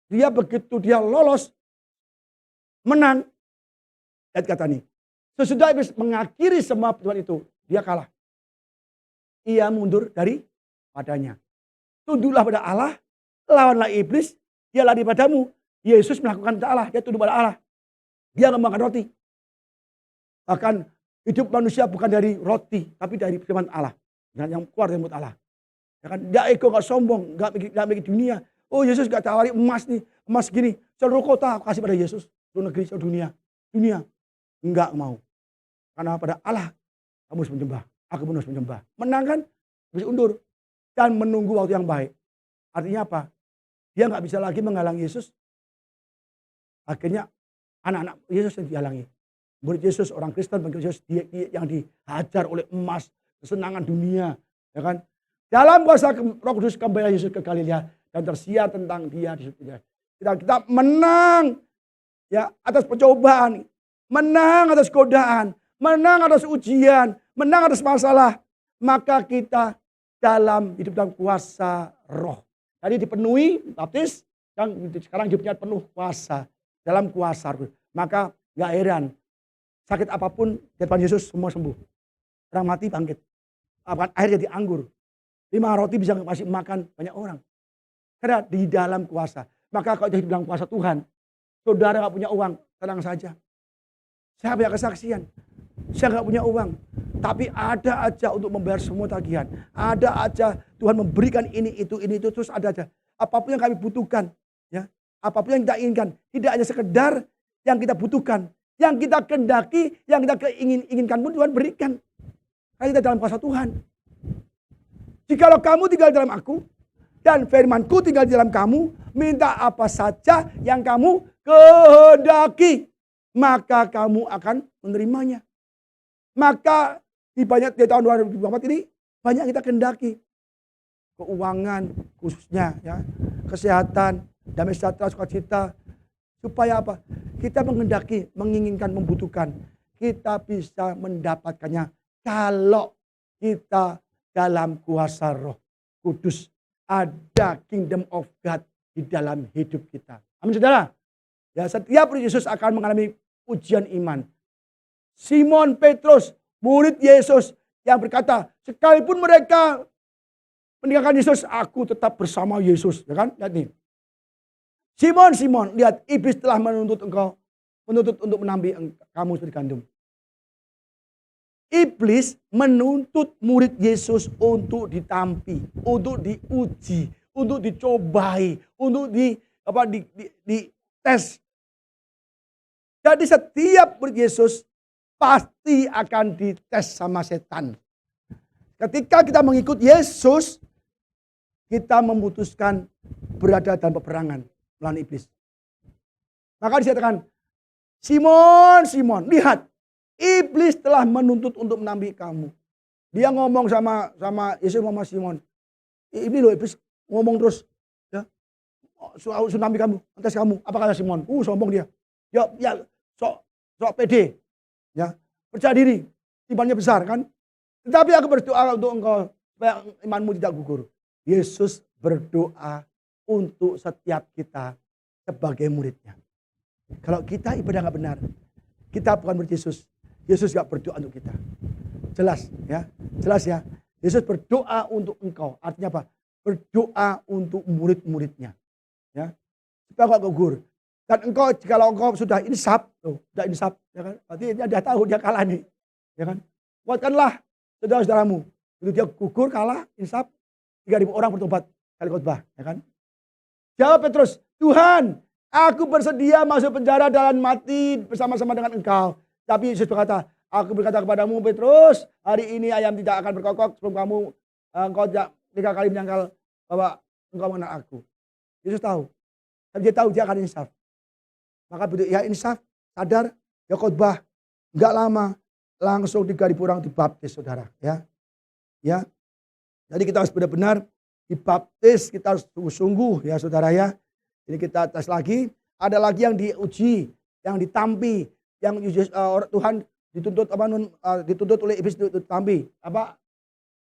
dia begitu dia lolos, menang. Lihat kata ini. Sesudah iblis mengakhiri semua perjuangan itu, dia kalah. ia mundur dari padanya. Tunduklah pada Allah, lawanlah iblis, dia lari padamu. Yesus melakukan pada Allah, dia tunduk pada Allah. Dia memakan roti. Bahkan hidup manusia bukan dari roti, tapi dari firman Allah. Dan yang keluar dari mulut Allah. Ya kan, dia ego, gak sombong, gak mikir dunia. Oh Yesus gak tawari emas nih, emas gini. Seluruh kota aku kasih pada Yesus. Seluruh negeri, seluruh dunia. Dunia, enggak mau. Karena pada Allah, kamu harus menyembah. Aku pun harus menyembah. Menang kan, harus undur. Dan menunggu waktu yang baik. Artinya apa? Dia gak bisa lagi menghalangi Yesus. Akhirnya anak-anak Yesus yang dihalangi. Murid Yesus, orang Kristen, bangsa Yesus yang dihajar oleh emas, kesenangan dunia. Ya kan? Dalam kuasa Roh Kudus kembali Yesus ke Galilea dan tersiar tentang dia di situ. Kita menang ya atas percobaan, menang atas godaan, menang atas ujian, menang atas masalah. Maka kita hidup dalam kuasa Roh. Tadi dipenuhi, baptis, dan sekarang hidupnya penuh kuasa. Dalam kuasa Roh. Maka gak heran, sakit apapun di depan Yesus semua sembuh. Orang mati bangkit. Air jadi anggur. 5 roti bisa masih makan banyak orang. Karena di dalam kuasa. Maka kalau jadi dalam kuasa Tuhan, saudara gak punya uang, tenang saja. Saya punya kesaksian. Saya gak punya uang. Tapi ada aja untuk membayar semua tagihan. Ada aja Tuhan memberikan ini, itu, terus ada aja. Apapun yang kami butuhkan. Ya, apapun yang kita inginkan. Tidak hanya sekedar yang kita butuhkan. Yang kita kendaki, yang kita inginkan pun Tuhan berikan. Karena kita dalam kuasa Tuhan. Jikalau kamu tinggal dalam aku, dan firmanku tinggal di dalam kamu, minta apa saja yang kamu kehendaki, maka kamu akan menerimanya. Maka di tahun 2024 ini, banyak kita kehendaki. Keuangan khususnya, ya, kesehatan, damai sejahtera, sukacita. Supaya apa? Kita menghendaki, menginginkan, membutuhkan. Kita bisa mendapatkannya kalau kita dalam kuasa Roh Kudus. Ada kingdom of God di dalam hidup kita. Amin saudara. Ya, setiap murid Yesus akan mengalami ujian iman. Simon Petrus, murid Yesus yang berkata, sekalipun mereka meninggalkan Yesus, aku tetap bersama Yesus. Ya kan? Lihat nih. Simon, lihat iblis telah menuntut engkau, menuntut untuk menambi kamu seperti gandum. Iblis menuntut murid Yesus untuk ditampi, untuk diuji, untuk dicobai, untuk dites. Jadi setiap murid Yesus pasti akan dites sama setan. Ketika kita mengikut Yesus, kita memutuskan berada dalam peperangan melawan iblis. Maka dikatakan, Simon, lihat. Iblis telah menuntut untuk menambi kamu. Dia ngomong sama Yesus sama Simon. Ini loh iblis ngomong terus. Ya, nambi kamu, tes kamu. Apa kata Simon? Sombong dia. Ya, sok pede. Ya, percaya diri. Imannya besar kan. Tetapi aku berdoa untuk engkau supaya imanmu tidak gugur. Yesus berdoa untuk setiap kita sebagai muridnya. Kalau kita ibadah gak benar, kita bukan murid Yesus. Yesus gak berdoa untuk kita. Jelas ya. Yesus berdoa untuk engkau. Artinya apa? Berdoa untuk murid-muridnya. Ya. Supaya gak gugur. Dan engkau, kalau engkau sudah insaf, ya kan? Berarti dia tahu dia kalah nih. Ya kan? Kuatkanlah saudara-saudaramu. Itu dia gugur, kalah, insaf. 3.000 orang bertobat kali khotbah. Ya kan? Jawab Petrus, Tuhan, aku bersedia masuk penjara dan mati bersama-sama dengan engkau. Tapi Yesus berkata, aku berkata kepadamu Petrus, hari ini ayam tidak akan berkokok sebelum engkau 3 kali menyangkal bahwa engkau mengenal aku. Yesus tahu. Dan dia tahu dia akan insaf. Maka begitu ya insaf, sadar, ya khotbah. Enggak lama, langsung 3.000 orang dibaptis saudara. Ya. Jadi kita harus benar-benar dibaptis, kita harus sungguh-sungguh ya saudara ya. Jadi kita tes lagi, ada lagi yang diuji, yang ditampi. Yang Tuhan dituntut oleh iblis ditampi.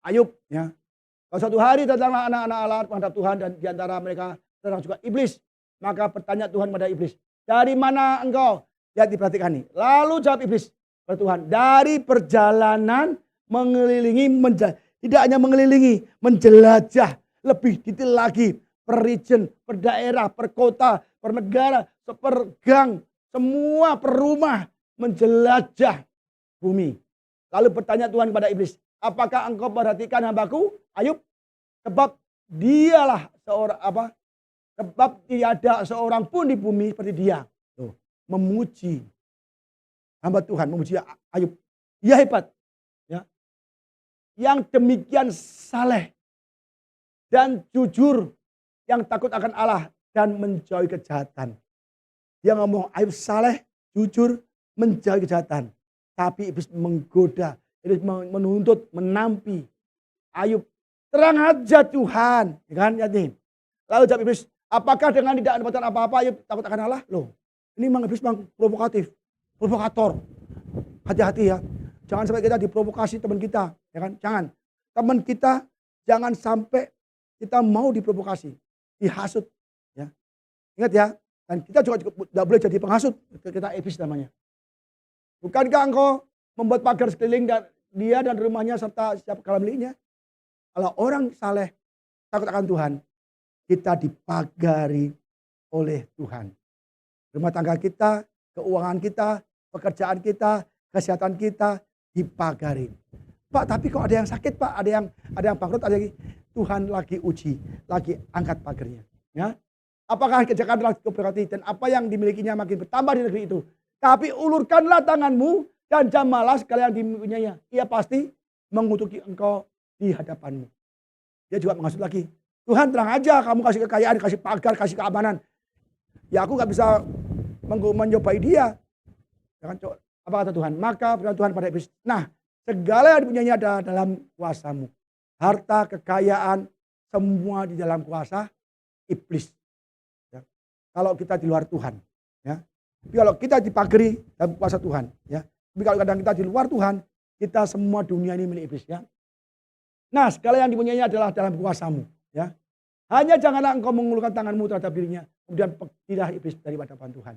Ayub ya. Kalau suatu hari datanglah anak-anak Allah menghadap Tuhan dan diantara mereka datang juga iblis. Maka bertanya Tuhan pada iblis, dari mana engkau? Ya diperhatikan nih. Lalu jawab iblis kepada Tuhan, dari perjalanan mengelilingi Tidak hanya mengelilingi, menjelajah lebih detail lagi. Per region, per daerah, per kota, per negara, per gang, semua per rumah. Menjelajah bumi. Lalu bertanya Tuhan kepada iblis, apakah engkau perhatikan hambaku Ayub? Sebab dialah seorang sebab tiada seorang pun di bumi seperti dia. Tuh, memuji hamba Tuhan, memuji Ayub. Dia hebat. Ya. Yang demikian saleh dan jujur, yang takut akan Allah dan menjauhi kejahatan. Dia ngomong Ayub saleh, jujur, menjauhi kejahatan. Tapi iblis menggoda, iblis menuntut, menampi Ayub. Terang aja Tuhan, ya kan? Lalu jawab iblis, apakah dengan tidak mendapatkan apa-apa Ayub takut akan Allah? Loh, ini memang iblis memang provokatif, provokator. Hati-hati ya, jangan sampai kita diprovokasi teman kita, ya kan? Jangan. Teman kita jangan sampai kita mau diprovokasi, dihasut, ya. Ingat ya, dan kita juga tidak boleh jadi penghasut, kita iblis namanya. Bukankah engkau membuat pagar sekeliling dia dan rumahnya serta siap kalah miliknya? Kalau orang saleh takut akan Tuhan, kita dipagari oleh Tuhan. Rumah tangga kita, keuangan kita, pekerjaan kita, kesehatan kita dipagari. Pak, tapi kok ada yang sakit Pak, ada yang bangkrut, ada yang Tuhan lagi uji, lagi angkat pagarnya. Ya, apakah kerjakan telah berkati dan apa yang dimilikinya makin bertambah di negeri itu. Tapi ulurkanlah tanganmu dan jamalah segala yang dimilikinya. Ia pasti mengutuki engkau di hadapanmu. Dia juga menghasut lagi. Tuhan terang aja kamu kasih kekayaan, kasih pagar, kasih keamanan. Ya aku gak bisa mencobai dia. Apa kata Tuhan? Maka berkata Tuhan pada iblis. Nah, segala yang dipunyainya ada dalam kuasamu. Harta, kekayaan, semua di dalam kuasa iblis. Ya. Kalau kita di luar Tuhan. Ya. Tapi kalau kita dipagari dalam kuasa Tuhan. Ya. Tapi kalau kadang kita di luar Tuhan, kita semua dunia ini milik iblis. Ya. Nah, segala yang dipunyainya adalah dalam kuasamu. Ya. Hanya janganlah engkau mengulurkan tanganmu terhadap dirinya. Kemudian pergilah iblis daripada Tuhan.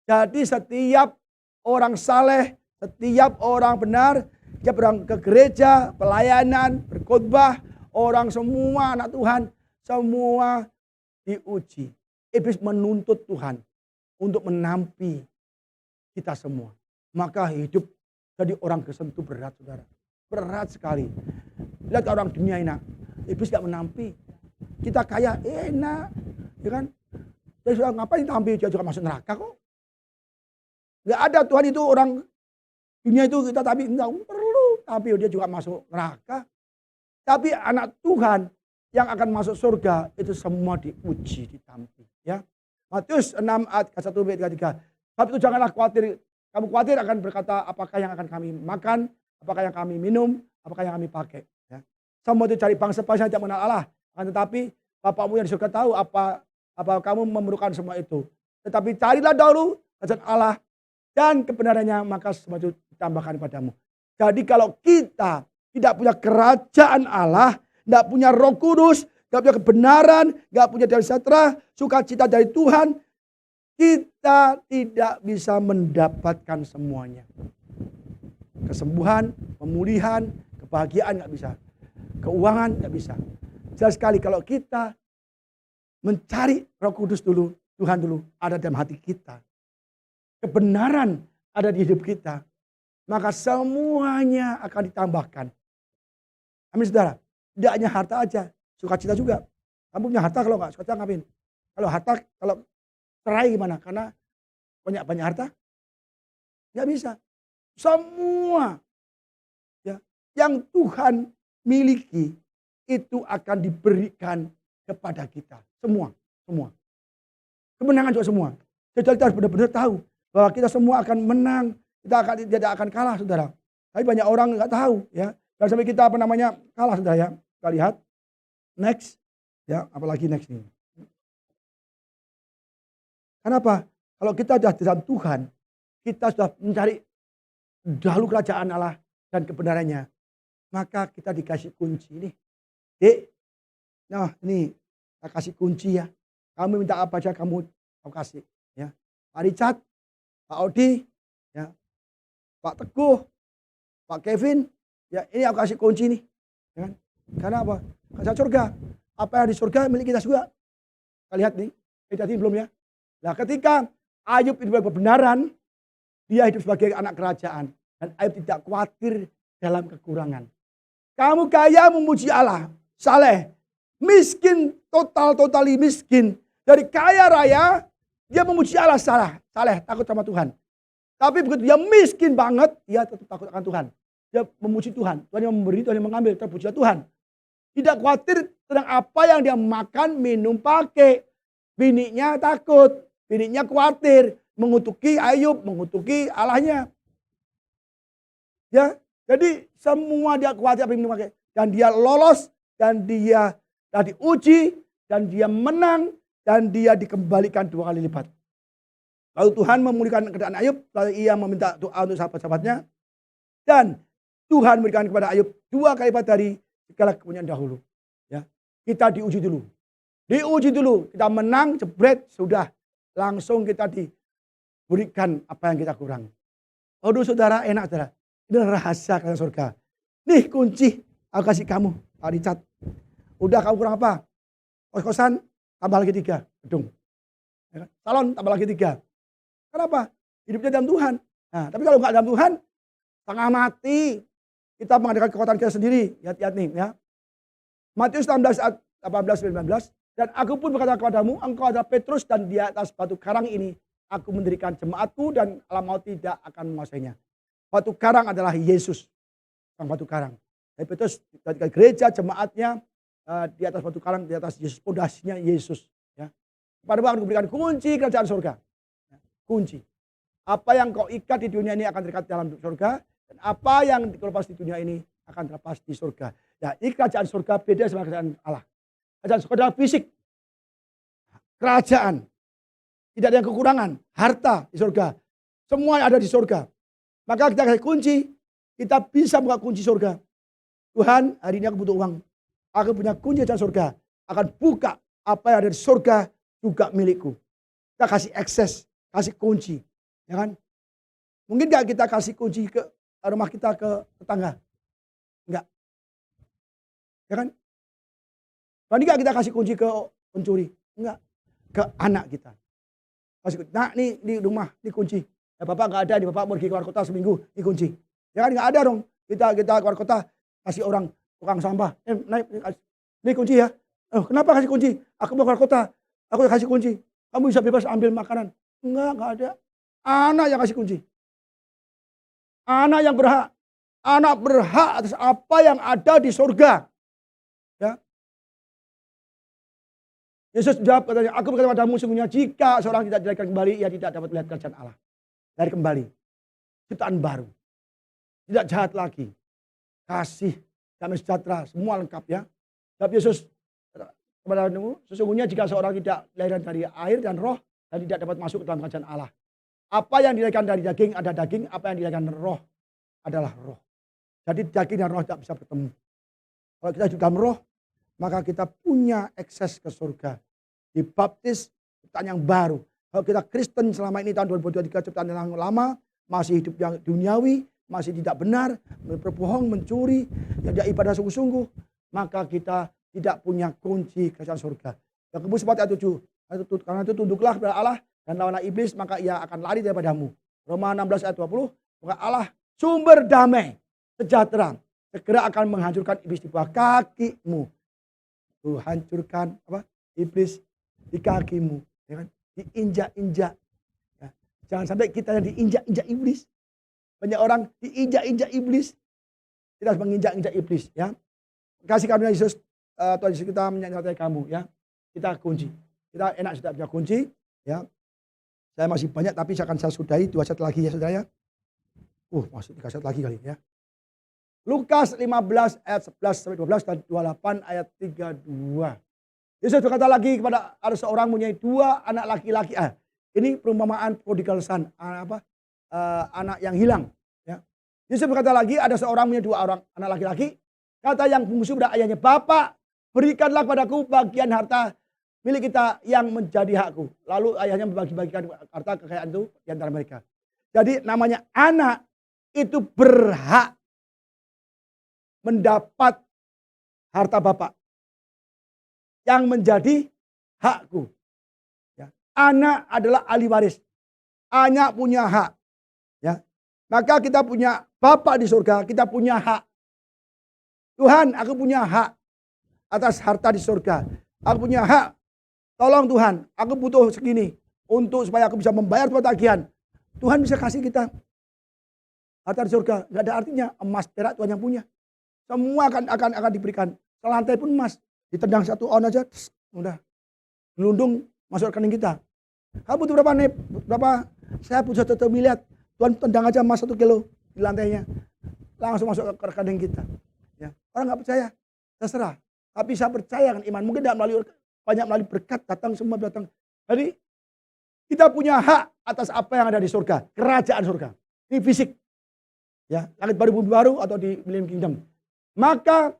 Jadi setiap orang saleh, setiap orang benar, setiap orang ke gereja, pelayanan, berkhotbah, orang semua anak Tuhan, semua diuji. Iblis menuntut Tuhan untuk menampi kita semua. Maka hidup jadi orang Kristen itu berat, saudara. Berat sekali. Lihat orang dunia enak. Iblis gak menampi. Kita kaya enak. Ya kan? Dia sudah ngapain tampil, dia juga masuk neraka kok. Gak ada Tuhan itu orang dunia itu kita tapi enggak perlu. Tapi dia juga masuk neraka. Tapi anak Tuhan yang akan masuk surga itu semua diuji, ditampi. Ya. Matius 6 ayat 1-3. Sebab itu janganlah khawatir. Kamu khawatir akan berkata apakah yang akan kami makan, apakah yang kami minum, apakah yang kami pakai. Ya. Semua itu cari bangsa yang tidak mengenal Allah. Akan tetapi Bapakmu yang di surga tahu apa kamu memerlukan semua itu. Tetapi carilah dahulu kerajaan Allah dan kebenarannya, maka semua itu ditambahkan padamu. Jadi kalau kita tidak punya kerajaan Allah, tidak punya Roh Kudus, tidak punya kebenaran, tidak punya damai sejahtera, sukacita dari Tuhan, kita tidak bisa mendapatkan semuanya. Kesembuhan, pemulihan, kebahagiaan nggak bisa, keuangan nggak bisa. Jelas sekali kalau kita mencari Roh Kudus dulu, Tuhan dulu ada dalam hati kita. Kebenaran ada di hidup kita, maka semuanya akan ditambahkan. Amin saudara. Tidak hanya harta aja, sukacita juga. Kamu punya harta, kalau nggak sukacita ngapain? Kalau harta, kalau cerai gimana? Karena banyak harta, nggak bisa. Semua ya, yang Tuhan miliki itu akan diberikan kepada kita. Semua. Kemenangan juga semua. Jadi kita harus benar-benar tahu bahwa kita semua akan menang, kita tidak akan kalah, saudara. Tapi banyak orang nggak tahu, ya. Dan sampai kita kalah, saudara ya. Kita lihat next, ya, apalagi next ini. Kenapa? Kalau kita sudah dalam Tuhan, kita sudah mencari dahulu kerajaan Allah dan kebenarannya, maka kita dikasih kunci ini. Nah ini kita kasih kunci ya. Kamu minta apa aja kamu kasih, ya. Pak Richard, Pak Odi, ya, Pak Teguh, Pak Kevin, ya ini aku kasih kunci nih. Ya kan? Karena apa? Kerajaan surga. Apa yang di surga milik kita juga. Kita lihat nih, kita lihat belum ya? Nah ketika Ayub hidup kebenaran, dia hidup sebagai anak kerajaan. Dan Ayub tidak khawatir dalam kekurangan. Kamu kaya memuji Allah, saleh. Miskin, totally miskin. Dari kaya raya, dia memuji Allah saleh, takut sama Tuhan. Tapi begitu dia miskin banget, dia tetap takut akan Tuhan. Dia memuji Tuhan. Tuhan yang memberi, Tuhan yang mengambil, terpujilah Tuhan. Tidak khawatir tentang apa yang dia makan, minum, pakai. Bininya takut, bininya khawatir. Mengutuki Ayub, mengutuki Allahnya. Ya, jadi semua dia khawatir apa yang minum, pakai. Dan dia lolos, dan dia diuji, dan dia menang, dan dia dikembalikan 2 kali lipat. Lalu Tuhan memulihkan keadaan Ayub, lalu ia meminta doa untuk sahabat-sahabatnya. Dan Tuhan memberikan kepada Ayub 2 kali lipat dari segala kepunyaan dahulu. Ya, kita diuji dulu. Diuji dulu, kita menang, jebret, sudah. Langsung kita diberikan apa yang kita kurang. Aduh saudara, enak saudara. Ini rahasia kerajaan surga. Nih kunci, aku kasih kamu, Pak Richard. Udah kamu kurang apa? Kos-kosan, tambah lagi 3, gedung. Salon, tambah lagi 3. Kenapa? Hidupnya dalam Tuhan. Nah, tapi kalau nggak dalam Tuhan, setengah mati. Kita mengadakan kekuatan kita sendiri. Lihat nih ya. Matius 16 ayat 18-19. Dan aku pun berkata kepadamu, engkau adalah Petrus dan di atas batu karang ini aku mendirikan jemaatku dan alam maut tidak akan menguasainya. Batu karang adalah Yesus. Batu karang. Jadi Petrus ketika gereja jemaatnya di atas batu karang, di atas Yesus, pondasinya Yesus. Ya. Kepada Tuhan diberikan kunci kerajaan surga. Kunci. Apa yang kau ikat di dunia ini akan terikat dalam surga. Dan apa yang dilepas di dunia ini akan terlepas di surga. Ya, ini kerajaan surga beda sama kerajaan Allah. Kerajaan surga adalah fisik. Kerajaan. Tidak ada yang kekurangan. Harta di surga. Semua ada di surga. Maka kita kasih kunci. Kita bisa buka kunci surga. Tuhan, hari ini aku butuh uang. Aku punya kunci kerajaan surga. Akan buka apa yang ada di surga juga milikku. Kita kasih akses. Kasih kunci. Ya kan? Mungkin gak kita kasih kunci ke rumah kita ke tetangga? Enggak. Ya kan? Berani gak kita kasih kunci ke pencuri? Enggak. Ke anak kita. Kasih kunci. Nah ini rumah, ini kunci. Ya bapak gak ada, bapak mau pergi keluar kota seminggu, ini kunci. Ya kan gak ada dong. Kita keluar kota, kasih orang tukang sampah. Ini kunci ya. Kenapa kasih kunci? Aku mau keluar kota, aku kasih kunci. Kamu bisa bebas ambil makanan. Enggak ada. Anak yang kasih kunci. Anak yang berhak. Anak berhak atas apa yang ada di surga. Ya. Yesus jawab katanya, aku berkata padamu sesungguhnya jika seorang tidak dilahirkan kembali, ia tidak dapat melihat kerajaan Allah. Dari kembali. Ciptaan baru. Tidak jahat lagi. Kasih, damai sejahtera, semua lengkap ya. Tapi Yesus kepadamu, sesungguhnya jika seorang tidak dilahirkan dari air dan roh, dan tidak dapat masuk ke dalam kerajaan Allah. Apa yang dilahirkan dari daging ada daging, apa yang dilahirkan dari roh adalah roh. Jadi daging dan roh tidak bisa bertemu. Kalau kita hidup dalam roh, maka kita punya akses ke surga. Dibaptis, ciptaan yang baru. Kalau kita Kristen selama ini tahun 2023 ciptaan yang lama, masih hidup yang duniawi, masih tidak benar, berbohong, mencuri, tidak ibadah sungguh-sungguh, maka kita tidak punya kunci kerajaan surga. Yakobus 4 ayat 7. Karena itu tunduklah kepada Allah dan lawanlah iblis, maka ia akan lari daripadamu. Roma 16 ayat 20. Maka Allah sumber damai, sejahtera, segera akan menghancurkan iblis di bawah kakimu. Tuh hancurkan iblis di kakimu, ya kan? Diinjak-injak. Ya. Jangan sampai kita yang diinjak-injak iblis. Banyak orang diinjak-injak iblis. Kita harus menginjak-injak iblis. Ya. Kasih karunia Yesus, Tuhan Yesus kita menyertai kamu. Ya. Kita kunci. Kita enak sudah punya kunci. Ya. Saya masih banyak tapi saya sudahi 2 set lagi ya saudara ya. Masih 3 set lagi kali ya. Lukas 15 ayat 11 sampai 12 dan 28 ayat 32. Yesus berkata lagi kepada ada seorang mempunyai 2 anak laki-laki. Ini perumpamaan prodigal son, anak yang hilang. Ya. Yesus berkata lagi ada seorang punya 2 orang anak laki-laki. Kata yang bungsu pada ayahnya, Bapak berikanlah padaku bagian harta milik kita yang menjadi hakku. Lalu ayahnya membagi-bagikan harta kekayaan itu di antara mereka. Jadi namanya anak itu berhak mendapat harta Bapak yang menjadi hakku. Ya. Anak adalah ahli waris. Anak punya hak. Ya. Maka kita punya Bapak di surga, kita punya hak. Tuhan, aku punya hak atas harta di surga. Aku punya hak. Tolong Tuhan, aku butuh segini untuk supaya aku bisa membayar tagihan. Tuhan bisa kasih kita harta di surga. Gak ada artinya emas perak Tuhan yang punya. Semua akan diberikan. Selantai pun emas. Ditendang 1 on aja, udah gelundung masuk rekening kita. Kamu butuh berapa nih? Berapa? Saya butuh 1 miliar. Tuhan tendang aja emas 1 kilo di lantainya. Langsung masuk ke rekening kita. Ya. Orang nggak percaya, terserah. Tapi saya percaya kan iman. Mungkin tidak melalui berkat datang semua datang. Jadi kita punya hak atas apa yang ada di surga, kerajaan surga. Ini fisik. Ya, langit baru bumi baru atau di Millennium Kingdom. Maka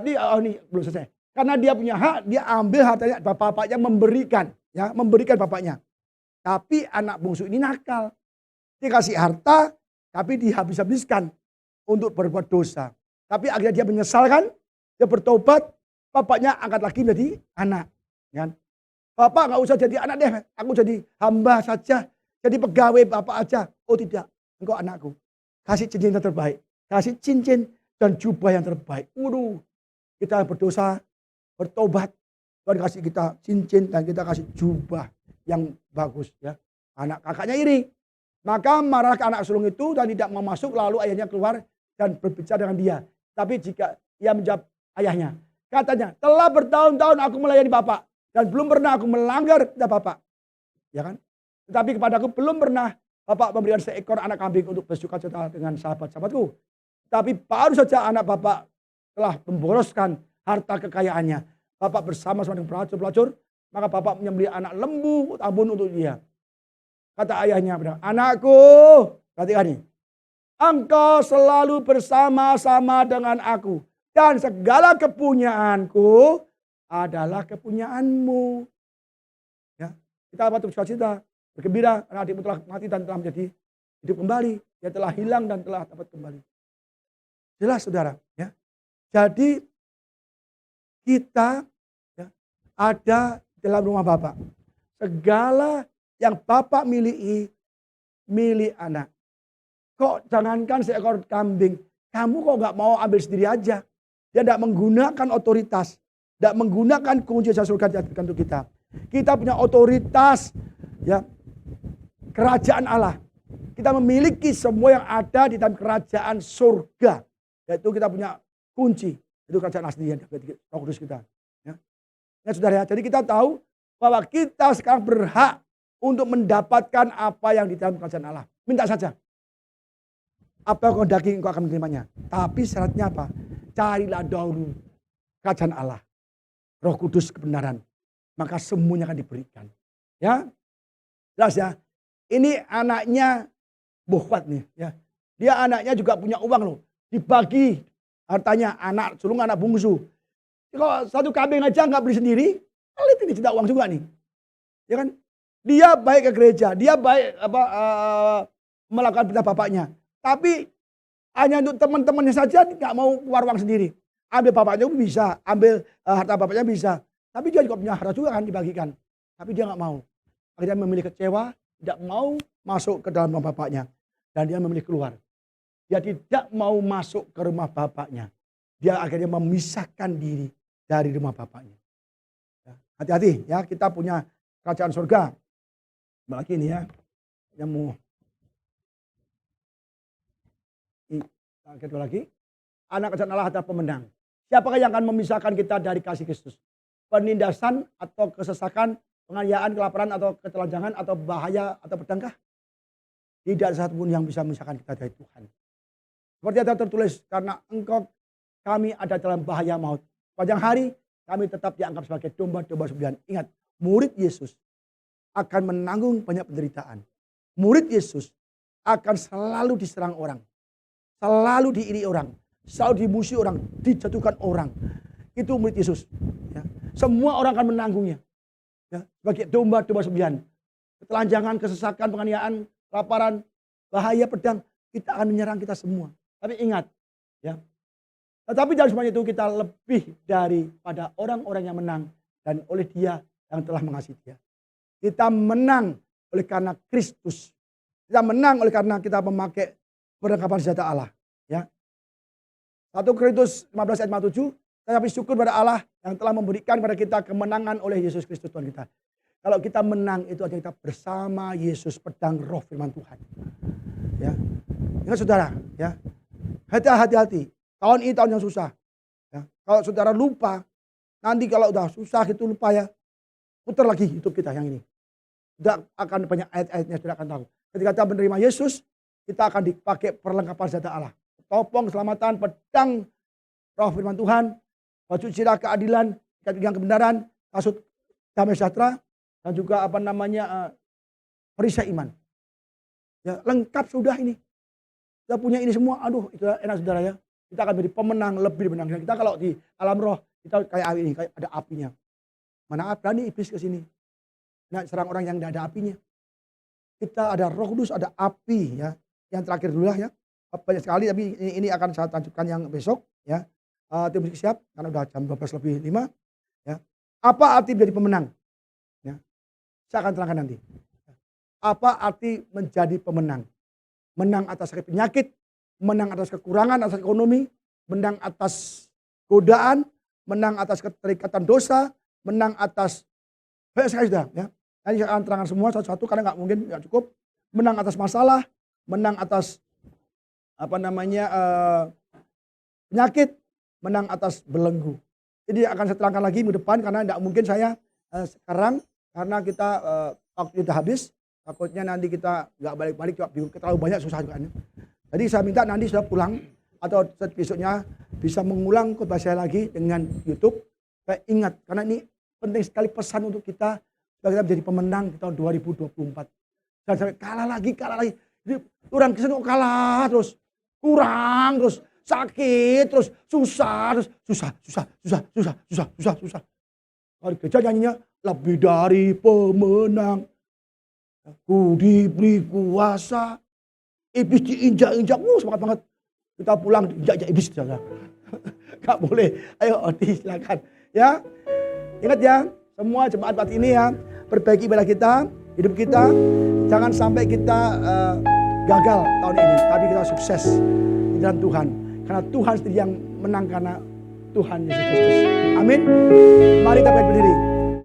ini belum selesai. Karena dia punya hak, dia ambil hartanya, bapaknya memberikan, ya, memberikan bapaknya. Tapi anak bungsu ini nakal. Dia kasih harta, tapi dihabis-habiskan untuk berbuat dosa. Tapi akhirnya dia menyesal kan, dia bertobat, bapaknya angkat lagi menjadi anak. Kan? Bapak nggak usah jadi anak deh, aku jadi hamba saja, jadi pegawai bapak aja. Oh tidak, engkau anakku. Kasih cincin yang terbaik, kasih cincin dan jubah yang terbaik. Waduh, kita berdosa, bertobat, Tuhan kasih kita cincin dan kita kasih jubah yang bagus ya. Anak kakaknya iri. Maka marah ke anak sulung itu dan tidak mau masuk, lalu ayahnya keluar dan berbicara dengan dia. Tapi jika ia menjawab ayahnya, katanya, telah bertahun-tahun aku melayani Bapak dan belum pernah aku melanggar perintah Bapak. Ya kan? Tetapi kepadaku belum pernah Bapak memberikan seekor anak kambing untuk bersukacita dengan sahabat-sahabatku. Tapi baru saja anak Bapak telah memboroskan harta kekayaannya. Bapak bersama-sama dengan pelacur-pelacur, maka Bapak menyembelih anak lembu tabun untuk dia. Kata ayahnya, anakku, perhatikan ini, engkau selalu bersama-sama dengan aku. Dan segala kepunyaanku adalah kepunyaanmu. Ya, kita patut bersukacita, bergembira karena adikmu telah mati dan telah menjadi hidup kembali. Dia telah hilang dan telah dapat kembali. Jelas saudara. Ya. Jadi kita ya, ada dalam rumah Bapak. Segala yang Bapak miliki, milik anak. Kok jangankan seekor kambing, kamu kok nggak mau ambil sendiri aja. Dia tidak menggunakan otoritas, tidak menggunakan kunci surga yang untuk kita. Kita punya otoritas, ya, kerajaan Allah. Kita memiliki semua yang ada di dalam kerajaan surga. Yaitu kita punya kunci, itu kerajaan asli yang Roh Kudus kita. Ya. Ya, saudara, jadi kita tahu bahwa kita sekarang berhak untuk mendapatkan apa yang di dalam kerajaan Allah. Minta saja. Apa yang kau daging engkau akan menerimanya. Tapi syaratnya apa? Carilah dahulu kerajaan Allah. Roh Kudus kebenaran. Maka semuanya akan diberikan. Ya. Jelas ya. Ini anaknya Bohwat nih. Ya. Dia anaknya juga punya uang loh. Dibagi hartanya anak sulung anak bungsu. Kalau satu kambing aja nggak beli sendiri. Pelit ini cinta uang juga nih. Ya kan? Dia baik ke gereja, dia baik melakukan perintah bapaknya. Tapi hanya untuk teman-temannya saja nggak mau keluar uang sendiri. Ambil bapaknya bisa, ambil harta bapaknya bisa. Tapi dia juga punya harta juga kan dibagikan. Tapi dia nggak mau. Akhirnya memilih kecewa, tidak mau masuk ke dalam rumah bapaknya. Dan dia memilih keluar. Dia tidak mau masuk ke rumah bapaknya. Dia akhirnya memisahkan diri dari rumah bapaknya. Hati-hati ya, kita punya kerajaan surga. Lagi ini ya, yang mau kedua lagi, anak kerajaan Allah adalah pemenang. Siapakah yang akan memisahkan kita dari kasih Kristus? Penindasan atau kesesakan, penganiayaan, kelaparan atau ketelanjangan atau bahaya atau pedangkah? Tidak ada satupun yang bisa memisahkan kita dari Tuhan. Seperti ada tertulis, karena engkau kami ada dalam bahaya maut. Sepanjang hari kami tetap dianggap sebagai domba-domba sembelihan. Ingat, murid Yesus akan menanggung banyak penderitaan. Murid Yesus akan selalu diserang orang. Selalu diiri orang. Selalu dimusuhi orang. Dijatuhkan orang. Itu murid Yesus. Ya. Semua orang akan menanggungnya. Ya. Sebagai domba-domba sembelihan. Ketelanjangan, kesesakan, penganiayaan, kelaparan, bahaya, pedang. Kita akan menyerang kita semua. Tapi ingat. Ya, Tetapi dalam semuanya itu kita lebih daripada orang-orang yang menang. Dan oleh Dia yang telah mengasihi dia. Kita menang oleh karena Kristus. Kita menang oleh karena kita memakai perlengkapan senjata Allah. Ya. 1 Korintus 15 ayat 57. Tetapi syukur pada Allah yang telah memberikan kepada kita kemenangan oleh Yesus Kristus Tuhan kita. Kalau kita menang itu artinya kita bersama Yesus pedang roh firman Tuhan. Ya. Ingat saudara, ya. Hati-hati. Tahun ini tahun yang susah. Ya. Kalau saudara lupa, nanti kalau udah susah gitu lupa ya, putar lagi hidup kita yang ini. Tidak akan banyak ayat-ayatnya, tidak akan tahu. Ketika kita menerima Yesus, kita akan dipakai perlengkapan senjata Allah. Topong keselamatan, pedang roh firman Tuhan, baju cirah keadilan, ikat pinggang kebenaran, kasut damai sejahtera, dan juga perisai iman. Ya, lengkap sudah ini. Kita punya ini semua, aduh itu enak saudara ya. Kita akan menjadi pemenang, lebih menang. Kita kalau di alam roh, kita kayak ini, kayak ada apinya. Mana berani iblis ke sini. Nah, serang orang yang tidak ada apinya. Kita ada Roh Kudus, ada api ya. Yang terakhir dulu lah ya. Banyak sekali tapi ini akan saya lanjutkan yang besok ya. Tim musik siap karena udah jam 12:05 ya. Apa arti menjadi pemenang? Ya. Saya akan terangkan nanti. Apa arti menjadi pemenang? Menang atas penyakit, menang atas kekurangan, atas ekonomi, menang atas godaan, menang atas keterikatan dosa, menang atas banyak sekali sudah ya. Nanti saya akan terangkan semua satu-satu karena nggak cukup. Menang atas masalah, menang atas penyakit, menang atas belenggu. Jadi akan saya terangkan lagi minggu depan karena tidak mungkin saya sekarang karena kita waktu kita habis. Takutnya nanti kita nggak balik-balik terlalu banyak susah juga. Jadi saya minta nanti sudah pulang atau besoknya bisa mengulang khotbah saya lagi dengan YouTube. Saya ingat karena ini penting sekali pesan untuk kita supaya kita menjadi pemenang di tahun 2024. Dan sampai kalah lagi. Jadi orang kesini kok kalah terus, kurang terus, sakit terus, susah. Kalau gereja nyanyinya lebih dari pemenang. Aku diberi kuasa, iblis diinjak-injak, semangat banget. Kita pulang diinjak-injak iblis, jangan. Gak boleh. Ayo Odi silakan. Ya, ingat ya, semua jemaat ini ya, perbaiki ibadah kita, hidup kita. Jangan sampai kita gagal tahun ini, tapi kita sukses di dalam Tuhan. Karena Tuhan sendiri yang menang karena Tuhan Yesus Kristus. Amin. Mari kita berdiri.